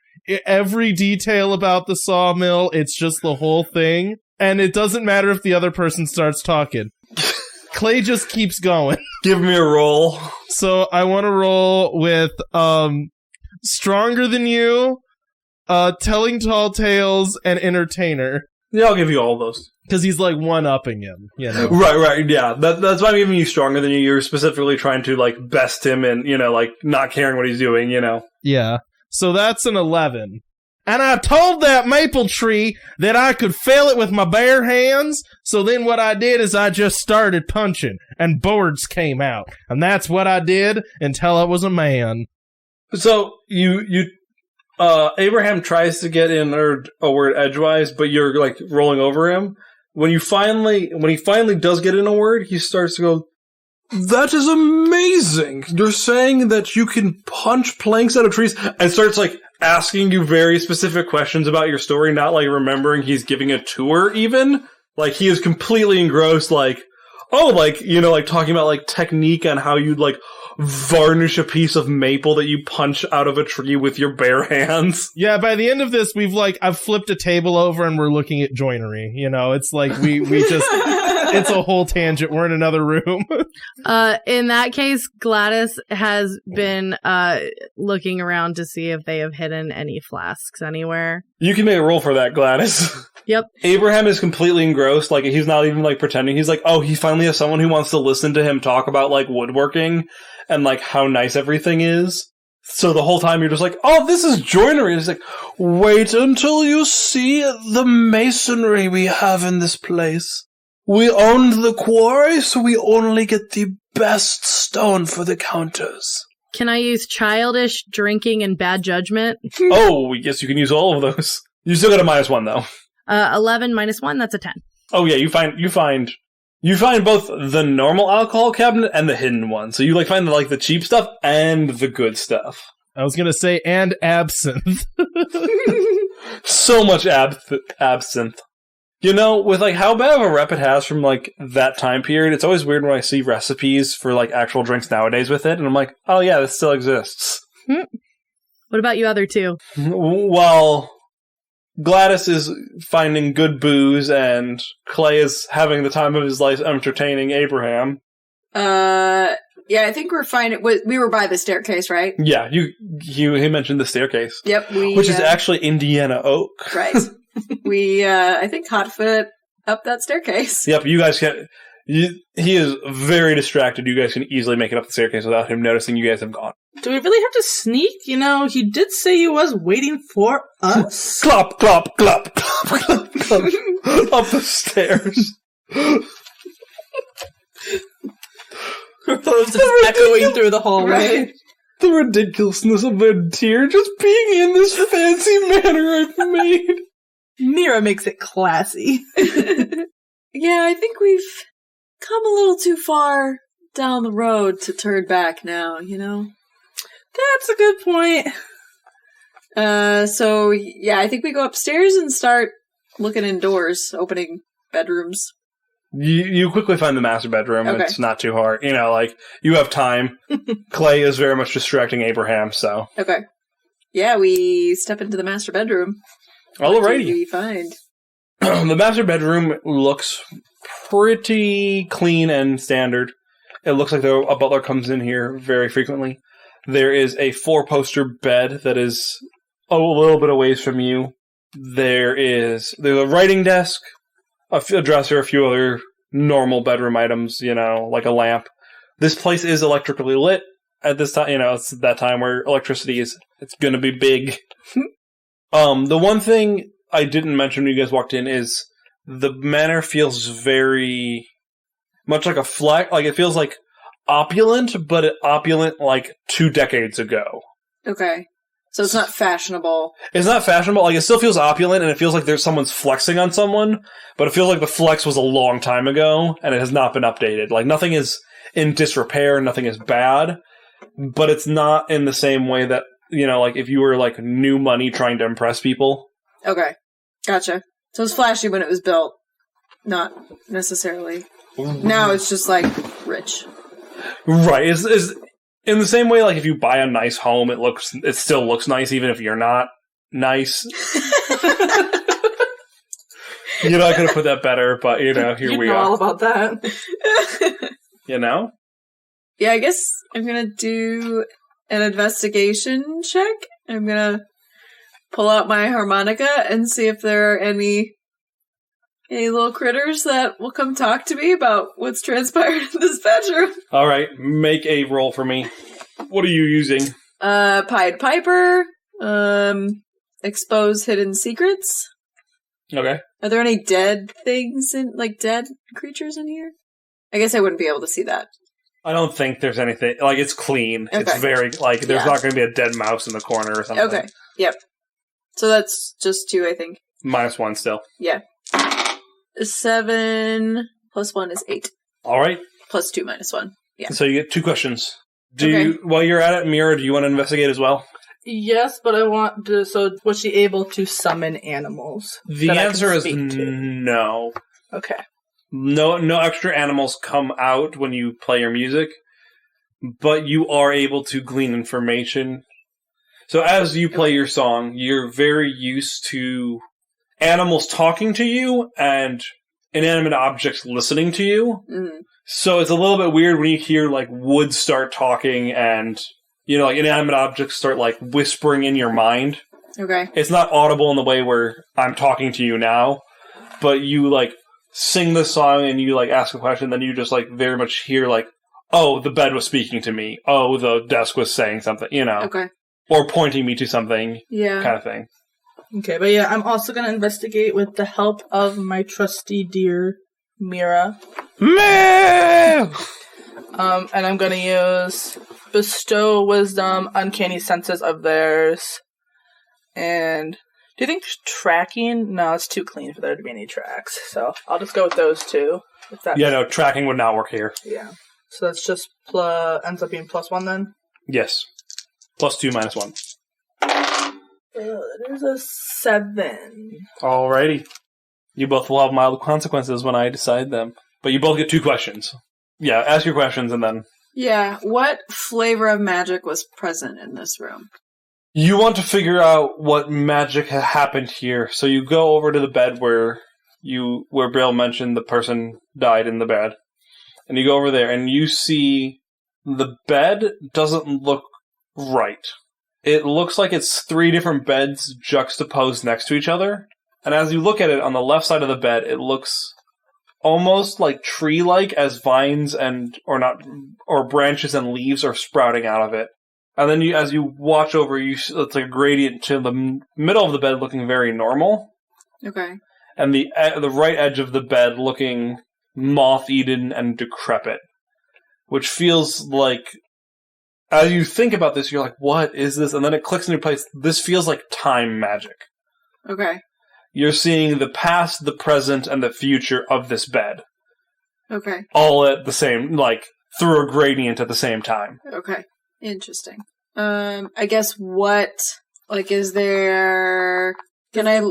C: Every detail about the sawmill, it's just the whole thing, and it doesn't matter if the other person starts talking. Clay just keeps going.
A: Give me a roll.
C: So I want to roll with Stronger Than You, Telling Tall Tales, and Entertainer.
A: Yeah, I'll give you all of those.
C: Because he's like one-upping him, you know?
A: Right, yeah. That's why I'm giving you Stronger Than You. You're specifically trying to, like, best him and, you know, like, not caring what he's doing, you know?
C: Yeah. So that's an 11. And I told that maple tree that I could fell it with my bare hands, so then what I did is I just started punching, and boards came out. And that's what I did until I was a man.
A: So, Abraham tries to get in a word edgewise, but you're, like, rolling over him. When he finally does get in a word, he starts to go, "That is amazing! You're saying that you can punch planks out of trees," and starts, like, asking you very specific questions about your story, not, like, remembering he's giving a tour, even. Like, he is completely engrossed, like, oh, like, you know, like, talking about, like, technique on how you'd, like, varnish a piece of maple that you punch out of a tree with your bare hands.
C: Yeah, by the end of this, I've flipped a table over and we're looking at joinery, you know? It's like, we just, it's a whole tangent. We're in another room.
D: In that case, Gladys has been looking around to see if they have hidden any flasks anywhere.
A: You can make a roll for that, Gladys.
D: Yep.
A: Abraham is completely engrossed. Like, he's not even, like, pretending. He's like, oh, he finally has someone who wants to listen to him talk about, like, woodworking and, like, how nice everything is. So the whole time you're just like, oh, this is joinery. And he's like, wait until you see the masonry we have in this place. We own the quarry, so we only get the best stone for the counters.
D: Can I use childish, drinking, and bad judgment?
A: Oh, yes, you can use all of those. You still got a -1, though.
D: 11 minus 1, that's a 10.
A: Oh yeah, you find both the normal alcohol cabinet and the hidden one. So you like find the cheap stuff and the good stuff.
C: I was gonna say, and absinthe.
A: So much absinthe. You know, with like how bad of a rep it has from like that time period, it's always weird when I see recipes for like actual drinks nowadays with it, and I'm like, oh yeah, this still exists.
D: What about you other two?
A: Well, Gladys is finding good booze, and Clay is having the time of his life entertaining Abraham.
B: Yeah, I think we're fine. We were by the staircase, right?
A: Yeah, he mentioned the staircase.
B: Yep,
A: which is actually Indiana oak.
B: Right. We, I think, hotfoot up that staircase.
A: Yep, you guys can. He is very distracted. You guys can easily make it up the staircase without him noticing you guys have gone.
E: Do we really have to sneak? You know, he did say he was waiting for us.
A: Clop, clop, clop, clop, clop, clop. Up the stairs.
E: Just echoing through the hallway.
B: Right.
A: The ridiculousness of a deer just being in this fancy manner I've made.
E: Mira makes it classy.
B: Yeah, I think we've come a little too far down the road to turn back now, you know?
E: That's a good point.
B: So, yeah, I think we go upstairs and start looking indoors, opening bedrooms.
A: You quickly find the master bedroom.
B: Okay.
A: It's not too hard. You know, like, you have time. Clay is very much distracting Abraham, so.
B: Okay. Yeah, we step into the master bedroom.
A: Alrighty.
B: What do we find?
A: The master bedroom looks pretty clean and standard. It looks like a butler comes in here very frequently. There is a 4-poster bed that is a little bit away from you, there's a writing desk, a dresser, a few other normal bedroom items, like a lamp. This place is electrically lit at this time. It's that time where electricity it's going to be big. The one thing I didn't mention when you guys walked in is the manor feels very much like a flex. Like, it feels like opulent, but opulent like 2 decades ago.
B: Okay. So it's not fashionable.
A: It's not fashionable. Like, it still feels opulent, and it feels like someone's flexing on someone, but it feels like the flex was a long time ago, and it has not been updated. Like, nothing is in disrepair, nothing is bad, but it's not in the same way that, like, if you were, like, new money trying to impress people.
B: Okay. Gotcha. So it's flashy when it was built, not necessarily. Now it's just, like, rich.
A: Right. It's in the same way, like, if you buy a nice home, it still looks nice, even if you're not nice. You're not going to put that better, but, here we
E: know
A: are.
E: all about that.
B: Yeah, I guess I'm going to do an investigation check. I'm going to pull out my harmonica and see if there are any little critters that will come talk to me about what's transpired in this bedroom.
A: All right, make a roll for me. What are you using?
B: Pied Piper, expose hidden secrets.
A: Okay.
B: Are there any dead things dead creatures in here? I guess I wouldn't be able to see that.
A: I don't think there's anything, like, it's clean.
B: Okay.
A: It's very, like, there's not going to be a dead mouse in the corner or something.
B: Okay, yep. So that's just 2, I think.
A: -1 still.
B: Yeah. 7 plus 1 is 8.
A: All right.
B: Plus 2 minus 1. Yeah.
A: So you get 2 questions. While you're at it, Mira, do you want to investigate as well?
E: Yes, but I want to. So, was she able to summon animals?
A: The answer is no.
E: Okay.
A: No extra animals come out when you play your music, but you are able to glean information. So as you play your song, you're very used to animals talking to you and inanimate objects listening to you.
B: Mm-hmm.
A: So it's a little bit weird when you hear, like, wood start talking and, like, inanimate objects start, like, whispering in your mind.
B: Okay.
A: It's not audible in the way where I'm talking to you now, but you, like, sing the song and you, like, ask a question, then you just, like, very much hear, like, oh, the bed was speaking to me. Oh, the desk was saying something,
B: Okay.
A: Or pointing me to something,
B: Yeah.
A: kind of thing.
E: Okay, but yeah, I'm also going to investigate with the help of my trusty dear Mira.
A: Man!
E: And I'm going to use Bestow Wisdom, Uncanny Senses of theirs. And do you think tracking? No, it's too clean for there to be any tracks. So I'll just go with those 2.
A: Yeah, no, tracking would not work here.
E: Yeah. So that's just ends up being +1 then?
A: Yes. +2 -1.
E: It is a 7.
A: Alrighty. You both will have mild consequences when I decide them. But you both get 2 questions. Yeah, ask your questions and then...
B: Yeah, what flavor of magic was present in this room?
A: You want to figure out what magic happened here, so you go over to the bed where Bill mentioned the person died in the bed. And you go over there and you see the bed doesn't look right. It looks like it's 3 different beds juxtaposed next to each other. And as you look at it on the left side of the bed, it looks almost like tree-like as vines or branches and leaves are sprouting out of it. And then as you watch over, it's like a gradient to the middle of the bed looking very normal.
B: Okay.
A: And the right edge of the bed looking moth-eaten and decrepit. Which feels like, as you think about this, you're like, what is this? And then it clicks into place. This feels like time magic.
B: Okay.
A: You're seeing the past, the present, and the future of this bed.
B: Okay.
A: All at the same, like, through a gradient at the same time.
B: Okay. Interesting. I guess is there... Can I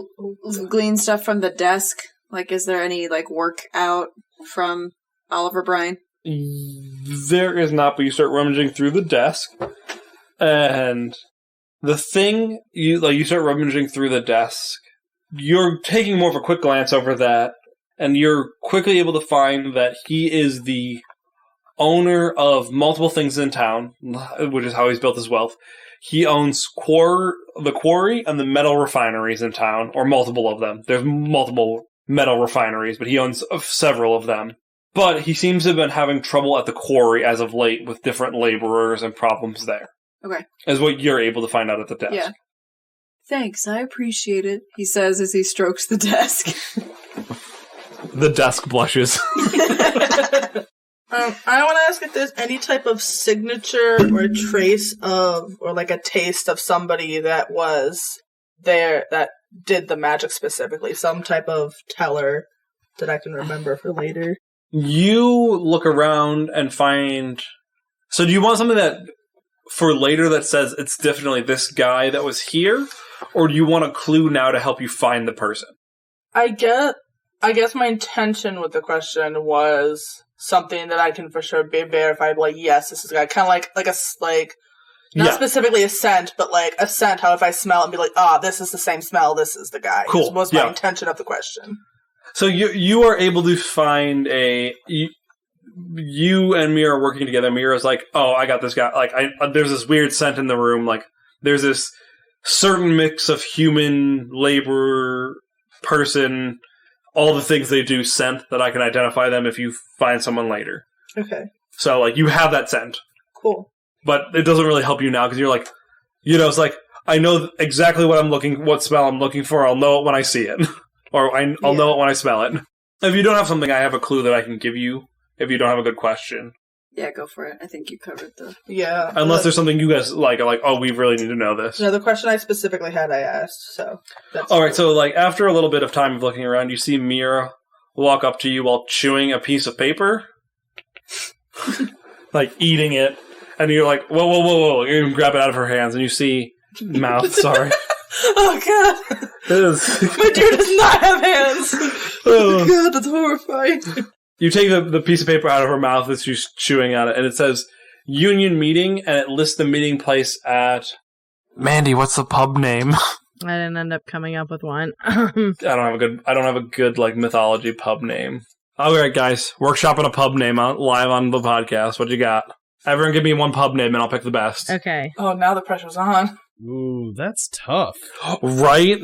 B: glean stuff from the desk? Like, is there any, like, work out from Oliver Bryan?
A: There is not, but you start rummaging through the desk, and the thing, you start rummaging through the desk, you're taking more of a quick glance over that, and you're quickly able to find that he is the owner of multiple things in town, which is how he's built his wealth. He owns the quarry and the metal refineries in town, or multiple of them. There's multiple metal refineries, but he owns several of them. But he seems to have been having trouble at the quarry as of late with different laborers and problems there.
B: Okay.
A: Is what you're able to find out at the desk.
B: Yeah. Thanks, I appreciate it, he says as he strokes the desk.
A: The desk blushes.
E: I want to ask if there's any type of signature or trace of, or like a taste of somebody that was there that did the magic specifically. Some type of teller that I can remember for later.
A: You look around and find... So do you want something that, for later, that says it's definitely this guy that was here? Or do you want a clue now to help you find the person?
E: I guess my intention with the question was something that I can for sure be verified. Like, yes, this is a guy. Kind of like not specifically a scent, but like a scent. How if I smell it and be like, this is the same smell. This is the guy.
A: Cool.
E: This was my intention of the question.
A: So you are able to find you and Mira are working together. Mira's like, I got this guy. Like, there's this weird scent in the room. Like, there's this certain mix of human, labor, person, all the things they do scent that I can identify them if you find someone later.
E: Okay.
A: So, like, you have that scent.
E: Cool.
A: But it doesn't really help you now because you're like, it's like, I know exactly what smell I'm looking for. I'll know it when I see it. Or I'll know it when I smell it. If you don't have something, I have a clue that I can give you if you don't have a good question.
B: Yeah, go for it. I think you covered the...
E: Yeah.
A: Unless there's something you guys like, are like, we really need to know this.
E: No, the question I specifically had, I asked, so... That's
A: Alright, so, like, after a little bit of time of looking around, you see Mira walk up to you while chewing a piece of paper. Like, eating it. And you're like, whoa. You grab it out of her hands, and you see... Mouth, sorry.
E: Oh, God.
A: It is.
E: My deer does not have hands. Oh, God, that's horrifying.
A: You take the piece of paper out of her mouth as she's chewing on it, and it says Union Meeting, and it lists the meeting place at... Mandy, what's the pub name?
D: I didn't end up coming up with one.
A: I don't have a good like mythology pub name. All right, guys, workshopping a pub name live on the podcast. What you got? Everyone give me one pub name, and I'll pick the best.
D: Okay.
E: Oh, now the pressure's on.
C: Ooh, that's tough.
A: Right?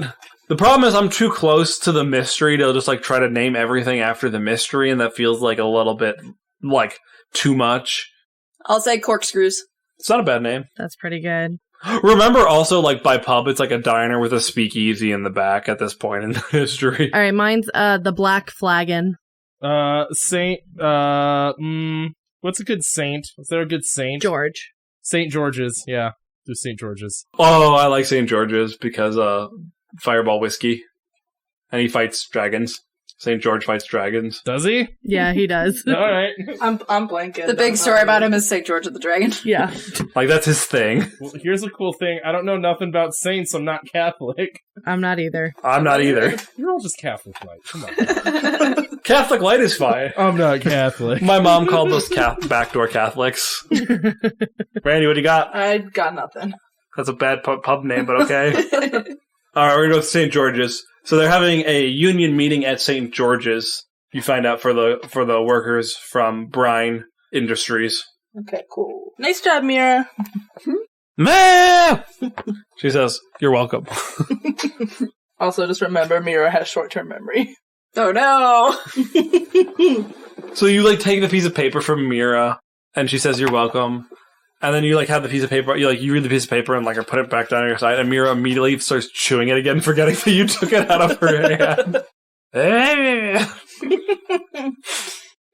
A: The problem is I'm too close to the mystery to just like try to name everything after the mystery, and that feels like a little bit like too much.
B: I'll say corkscrews.
A: It's not a bad name.
D: That's pretty good.
A: Remember also, like, by pub, it's like a diner with a speakeasy in the back at this point in history.
D: All right, mine's the Black Flagon.
C: Saint, what's a good saint? Is there a good saint?
D: George.
C: St. George's, yeah. Do St. George's.
A: Oh, I like St. George's because, Fireball whiskey. And he fights dragons. St. George fights dragons.
C: Does he?
D: Yeah, he does.
C: All right.
E: I'm blanking.
B: The big story about him is St. George of the Dragon.
D: Yeah.
A: Like, that's his thing.
C: Well, here's a cool thing. I don't know nothing about saints. I'm not Catholic.
D: I'm not either.
A: I'm not either.
C: You're all just Catholic light. Come on.
A: Catholic light is fine.
C: I'm not Catholic.
A: My mom called us backdoor Catholics. Randy, what do you got?
E: I got nothing.
A: That's a bad pub name, but okay. All right, we're going to go to St. George's. So they're having a union meeting at St. George's. You find out for the workers from Brine Industries.
E: Okay, cool. Nice job, Mira.
A: Meh! She says, "You're welcome."
E: Also, just remember, Mira has short-term memory.
B: Oh no!
A: So you like take the piece of paper from Mira, and she says, "You're welcome." And then you like have the piece of paper, you read the piece of paper and like put it back down on your side, and Mira immediately starts chewing it again, forgetting that you took it out of her hand.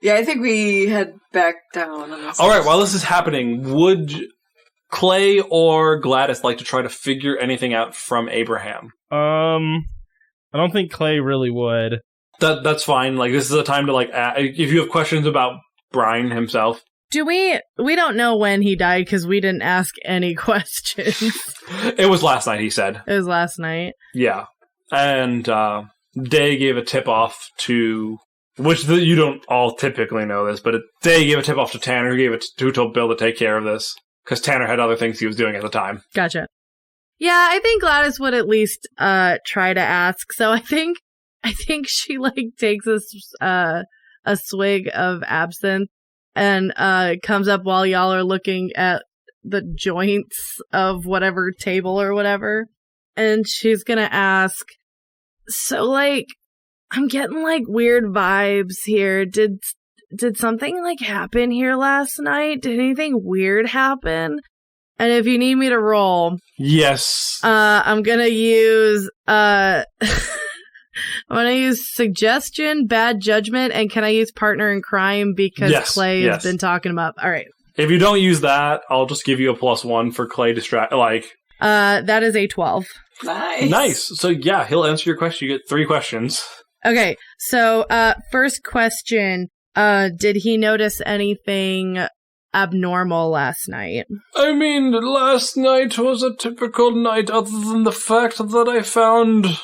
B: Yeah, I think we head back down on this.
A: All right, while this is happening, would Clay or Gladys like to try to figure anything out from Abraham?
C: I don't think Clay really would.
A: That's fine. Like, this is a time to like if you have questions about Brian himself.
D: Do we don't know when he died because we didn't ask any questions.
A: It was last night, he said.
D: It was last night.
A: Yeah. And Day gave a tip-off to... Which you don't all typically know this, but Day gave a tip-off to Tanner, who told Bill to take care of this, because Tanner had other things he was doing at the time.
D: Gotcha. Yeah, I think Gladys would at least try to ask. So I think she like takes a swig of absinthe and comes up while y'all are looking at the joints of whatever table or whatever. And she's gonna ask, so, like, I'm getting, like, weird vibes here. Did something, like, happen here last night? Did anything weird happen? And if you need me to roll...
A: Yes.
D: I'm gonna use, I'm gonna use suggestion, bad judgment, and can I use partner in crime because Clay has been talking him up. All right.
A: If you don't use that, I'll just give you a +1 for Clay
D: that is a 12.
B: Nice.
A: So, yeah, he'll answer your question. You get 3 questions.
D: Okay, so, first question, did he notice anything abnormal last night?
A: I mean, last night was a typical night other than the fact that I found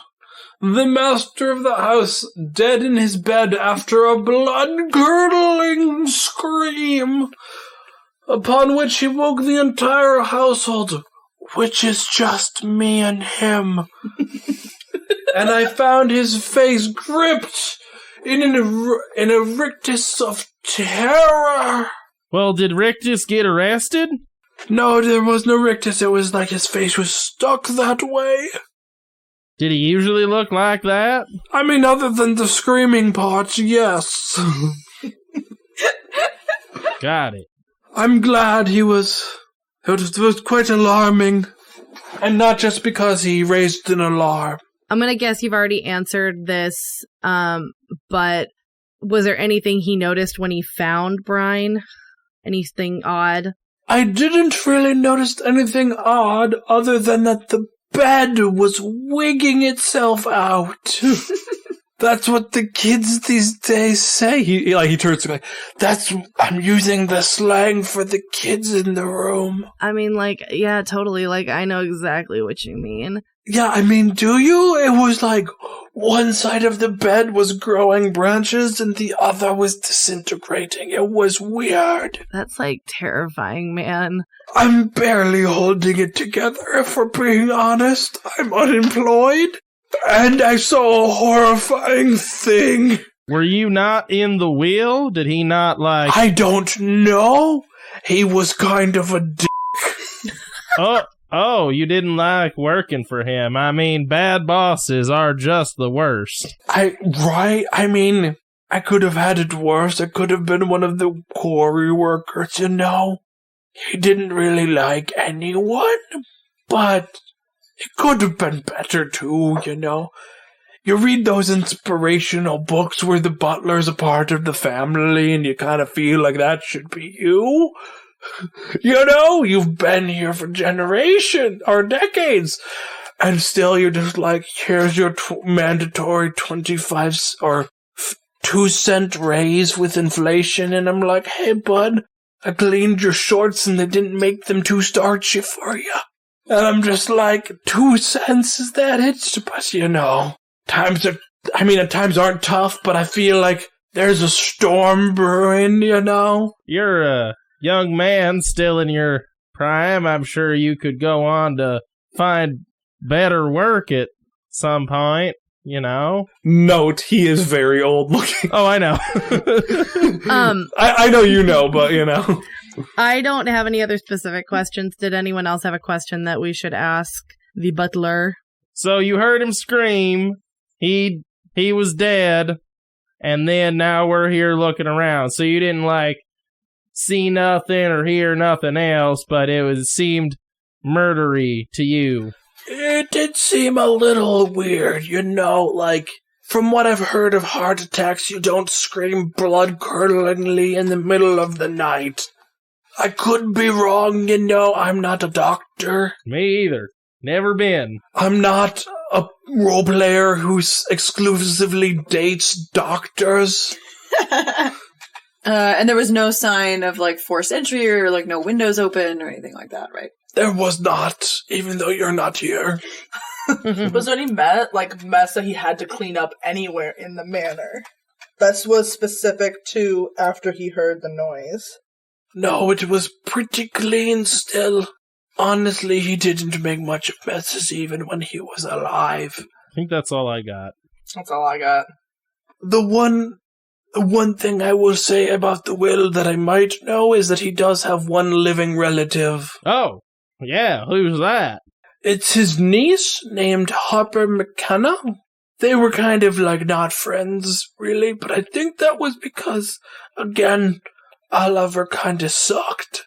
A: the master of the house dead in his bed after a blood-curdling scream, upon which he woke the entire household, which is just me and him. And I found his face gripped in a rictus of terror.
C: Well, did Rictus get arrested?
A: No, there was no rictus. It was like his face was stuck that way.
C: Did he usually look like that?
A: I mean, other than the screaming part, yes.
C: Got it.
A: I'm glad he was... It was quite alarming. And not just because he raised an alarm.
D: I'm gonna guess you've already answered this, but was there anything he noticed when he found Brian? Anything odd?
A: I didn't really notice anything odd other than that the bed was wigging itself out. That's what the kids these days say. He turns to me like, I'm using the slang for the kids in the room.
D: I mean, like, yeah, totally. Like, I know exactly what you mean.
A: Yeah, I mean, do you? It was like one side of the bed was growing branches and the other was disintegrating. It was weird.
D: That's, like, terrifying, man.
A: I'm barely holding it together, if we're being honest. I'm unemployed. And I saw a horrifying thing.
C: Were you not in the wheel? Did he not, like...
A: I don't know. He was kind of a dick.
C: Oh, you didn't like working for him. I mean, bad bosses are just the worst.
A: Right? I mean, I could have had it worse. I could have been one of the quarry workers, you know? He didn't really like anyone, but it could have been better too, you know? You read those inspirational books where the butler's a part of the family and you kind of feel like that should be you. You know, you've been here for generations or decades, and still you're just like, here's your mandatory 25 or 2-cent raise with inflation, and I'm like, hey bud, I cleaned your shorts and they didn't make them too starchy for you. And I'm just like, 2 cents, is that it? But you know, times aren't tough, but I feel like there's a storm brewing, you know?
C: You're a young man still in your prime. I'm sure you could go on to find better work at some point, you know?
A: Note, he is very old looking.
C: Oh, I know.
A: I know you know, but you know.
D: I don't have any other specific questions. Did anyone else have a question that we should ask the butler?
C: So you heard him scream. He was dead. And then now we're here looking around. So you didn't, like, see nothing or hear nothing else, but it seemed murdery to you.
A: It did seem a little weird, you know, like, from what I've heard of heart attacks, you don't scream blood-curdlingly in the middle of the night. I could be wrong, you know, I'm not a doctor.
C: Me either. Never been.
A: I'm not a role player who exclusively dates doctors.
B: And there was no sign of, like, forced entry or, like, no windows open or anything like that, right?
A: There was not, even though you're not here.
E: Was there any mess that he had to clean up anywhere in the manor? That was specific to after he heard the noise.
A: No, it was pretty clean still. Honestly, he didn't make much of messes even when he was alive.
C: I think that's all I got.
E: That's all I got.
A: The one One thing I will say about the will that I might know is that he does have one living relative.
C: Oh, yeah, who's that?
A: It's his niece named Harper McKenna. They were kind of like not friends, really, but I think that was because, again, Oliver kind of sucked.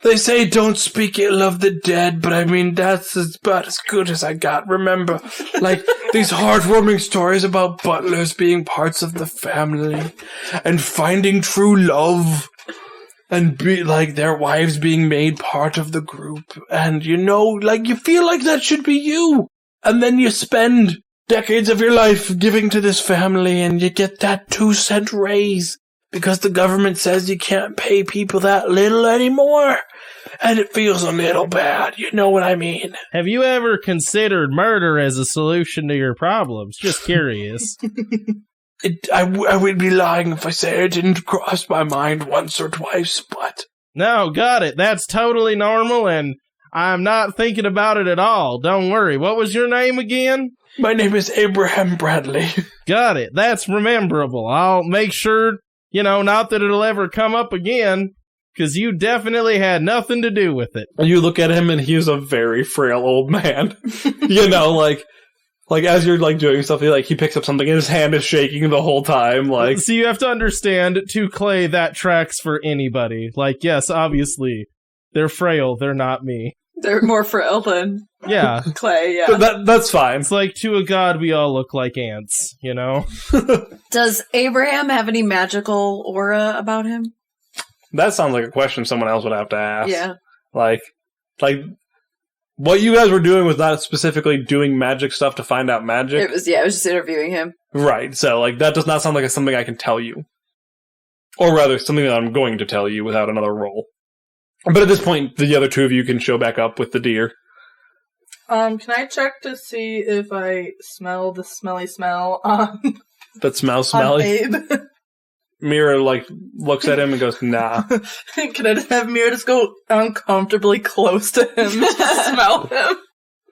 A: They say don't speak ill of the dead, but I mean, that's about as good as I got. Remember, like, these heartwarming stories about butlers being parts of the family and finding true love and their wives being made part of the group. And, you feel like that should be you. And then you spend decades of your life giving to this family and you get that 2-cent raise. Because the government says you can't pay people that little anymore. And it feels a little bad, you know what I mean?
C: Have you ever considered murder as a solution to your problems? Just curious.
A: I would be lying if I say it didn't cross my mind once or twice, but...
C: No, got it. That's totally normal, and I'm not thinking about it at all. Don't worry. What was your name again?
A: My name is Abraham Bradley.
C: Got it. That's rememberable. I'll make sure... not that it'll ever come up again, because you definitely had nothing to do with it.
A: You look at him, and he's a very frail old man. As you're, doing stuff, he picks up something, and his hand is shaking the whole time,
C: So you have to understand, to Clay, that tracks for anybody. Yes, obviously, they're frail, they're not me.
B: They're more frail than Clay, yeah.
A: But that's fine.
C: It's like, to a god, we all look like ants,
B: Does Abraham have any magical aura about him?
A: That sounds like a question someone else would have to ask.
B: Yeah.
A: What you guys were doing was not specifically doing magic stuff to find out magic.
B: It was just interviewing him.
A: Right, so, that does not sound like something I can tell you. Or rather, something that I'm going to tell you without another roll. But at this point, the other two of you can show back up with the deer.
E: Can I check to see if I smell the smelly smell on...
A: That smells smelly?
E: On Abe?
A: Mira, looks at him and goes, nah.
E: Can I just have Mira just go uncomfortably close to him to smell him?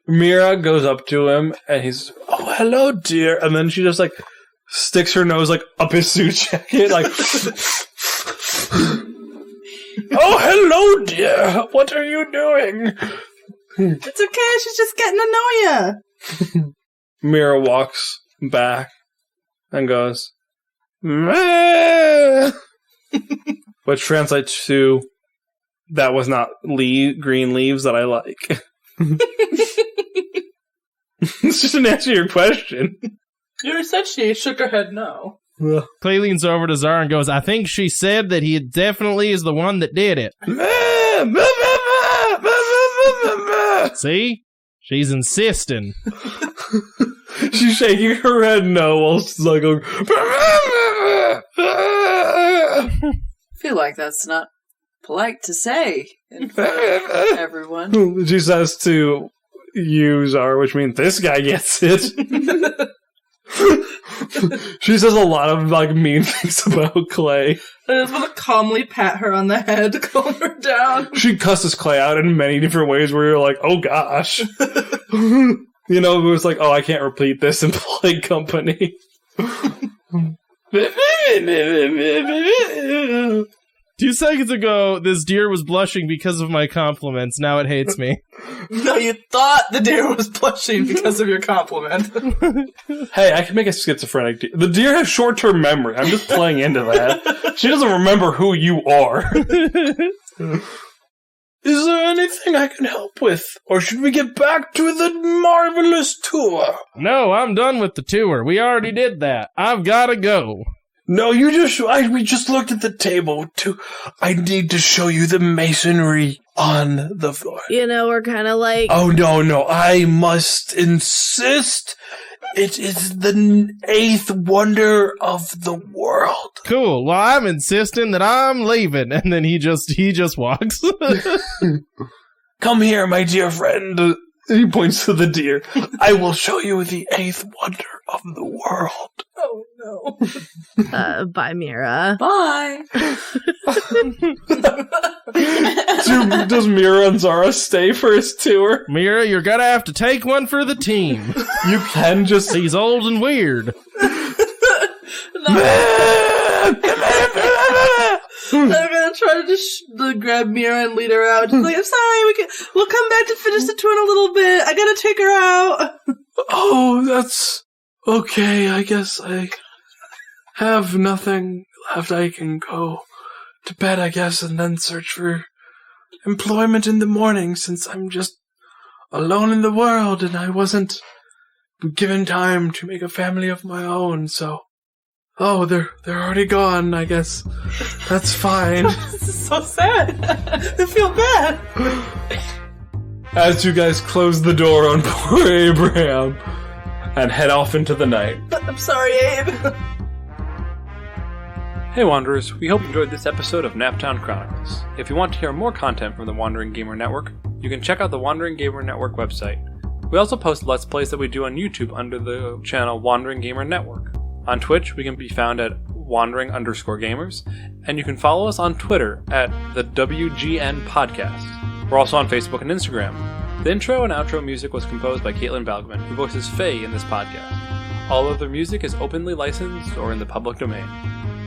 A: Mira goes up to him, and he's, oh, hello, dear. And then she just, sticks her nose, up his suit jacket, oh, hello, dear. What are you doing?
E: It's okay, she's just getting to know you.
A: Mira walks back and goes, meh. Which translates to, that was not green leaves that I like. It's just an answer to your question.
E: You said she shook her head no.
C: Clay leans over to Zara and goes, I think she said that he definitely is the one that did it. See? She's insisting.
A: She's shaking her head no while she's going...
B: I feel like that's not polite to say in front of everyone.
A: She says to you, Zara, which means this guy gets it. She says a lot of mean things about Clay.
E: I just want to calmly pat her on the head, calm her down.
A: She cusses Clay out in many different ways where you're like, oh gosh. It was like, oh, I can't repeat this in polite company.
C: 2 seconds ago, this deer was blushing because of my compliments. Now it hates me.
E: No, you thought the deer was blushing because of your compliment.
A: Hey, I can make a schizophrenic deer. The deer has short-term memory. I'm just playing into that. She doesn't remember who you are. Is there anything I can help with? Or should we get back to the marvelous tour?
C: No, I'm done with the tour. We already did that. I've gotta go.
A: No, we just looked at the table too. I need to show you the masonry on the floor.
D: We're kind of like...
A: Oh, no, I must insist. It is the 8th wonder of the world.
C: Cool. Well, I'm insisting that I'm leaving. And then he just walks.
A: Come here, my dear friend. He points to the deer. I will show you the 8th wonder of the world.
E: Oh, no.
D: Bye, Mira.
B: Bye.
A: Does Mira and Zara stay for his tour?
C: Mira, you're gonna have to take one for the team.
A: You can just...
C: He's old and weird.
E: I'm gonna try to just grab Mira and lead her out. Just like, I'm sorry, we'll come back to finish the tour in a little bit. I gotta take her out.
A: Oh, that's okay. I guess I have nothing left. I can go to bed, I guess, and then search for employment in the morning, since I'm just alone in the world and I wasn't given time to make a family of my own, so... Oh, they're already gone, I guess. That's fine.
E: This is so sad. I feel bad.
A: As you guys close the door on poor Abraham and head off into the night.
E: I'm sorry, Abe.
A: Hey Wanderers, we hope you enjoyed this episode of Naptown Chronicles. If you want to hear more content from the Wandering Gamer Network, you can check out the Wandering Gamer Network website. We also post Let's Plays that we do on YouTube under the channel Wandering Gamer Network. On Twitch, we can be found at wandering_gamers, and you can follow us on Twitter at the WGN Podcast. We're also on Facebook and Instagram. The intro and outro music was composed by Caitlin Balgman, who voices Faye in this podcast. All other music is openly licensed or in the public domain.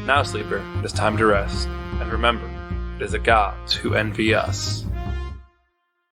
A: Now, sleeper, it is time to rest, and remember, it is the gods who envy us.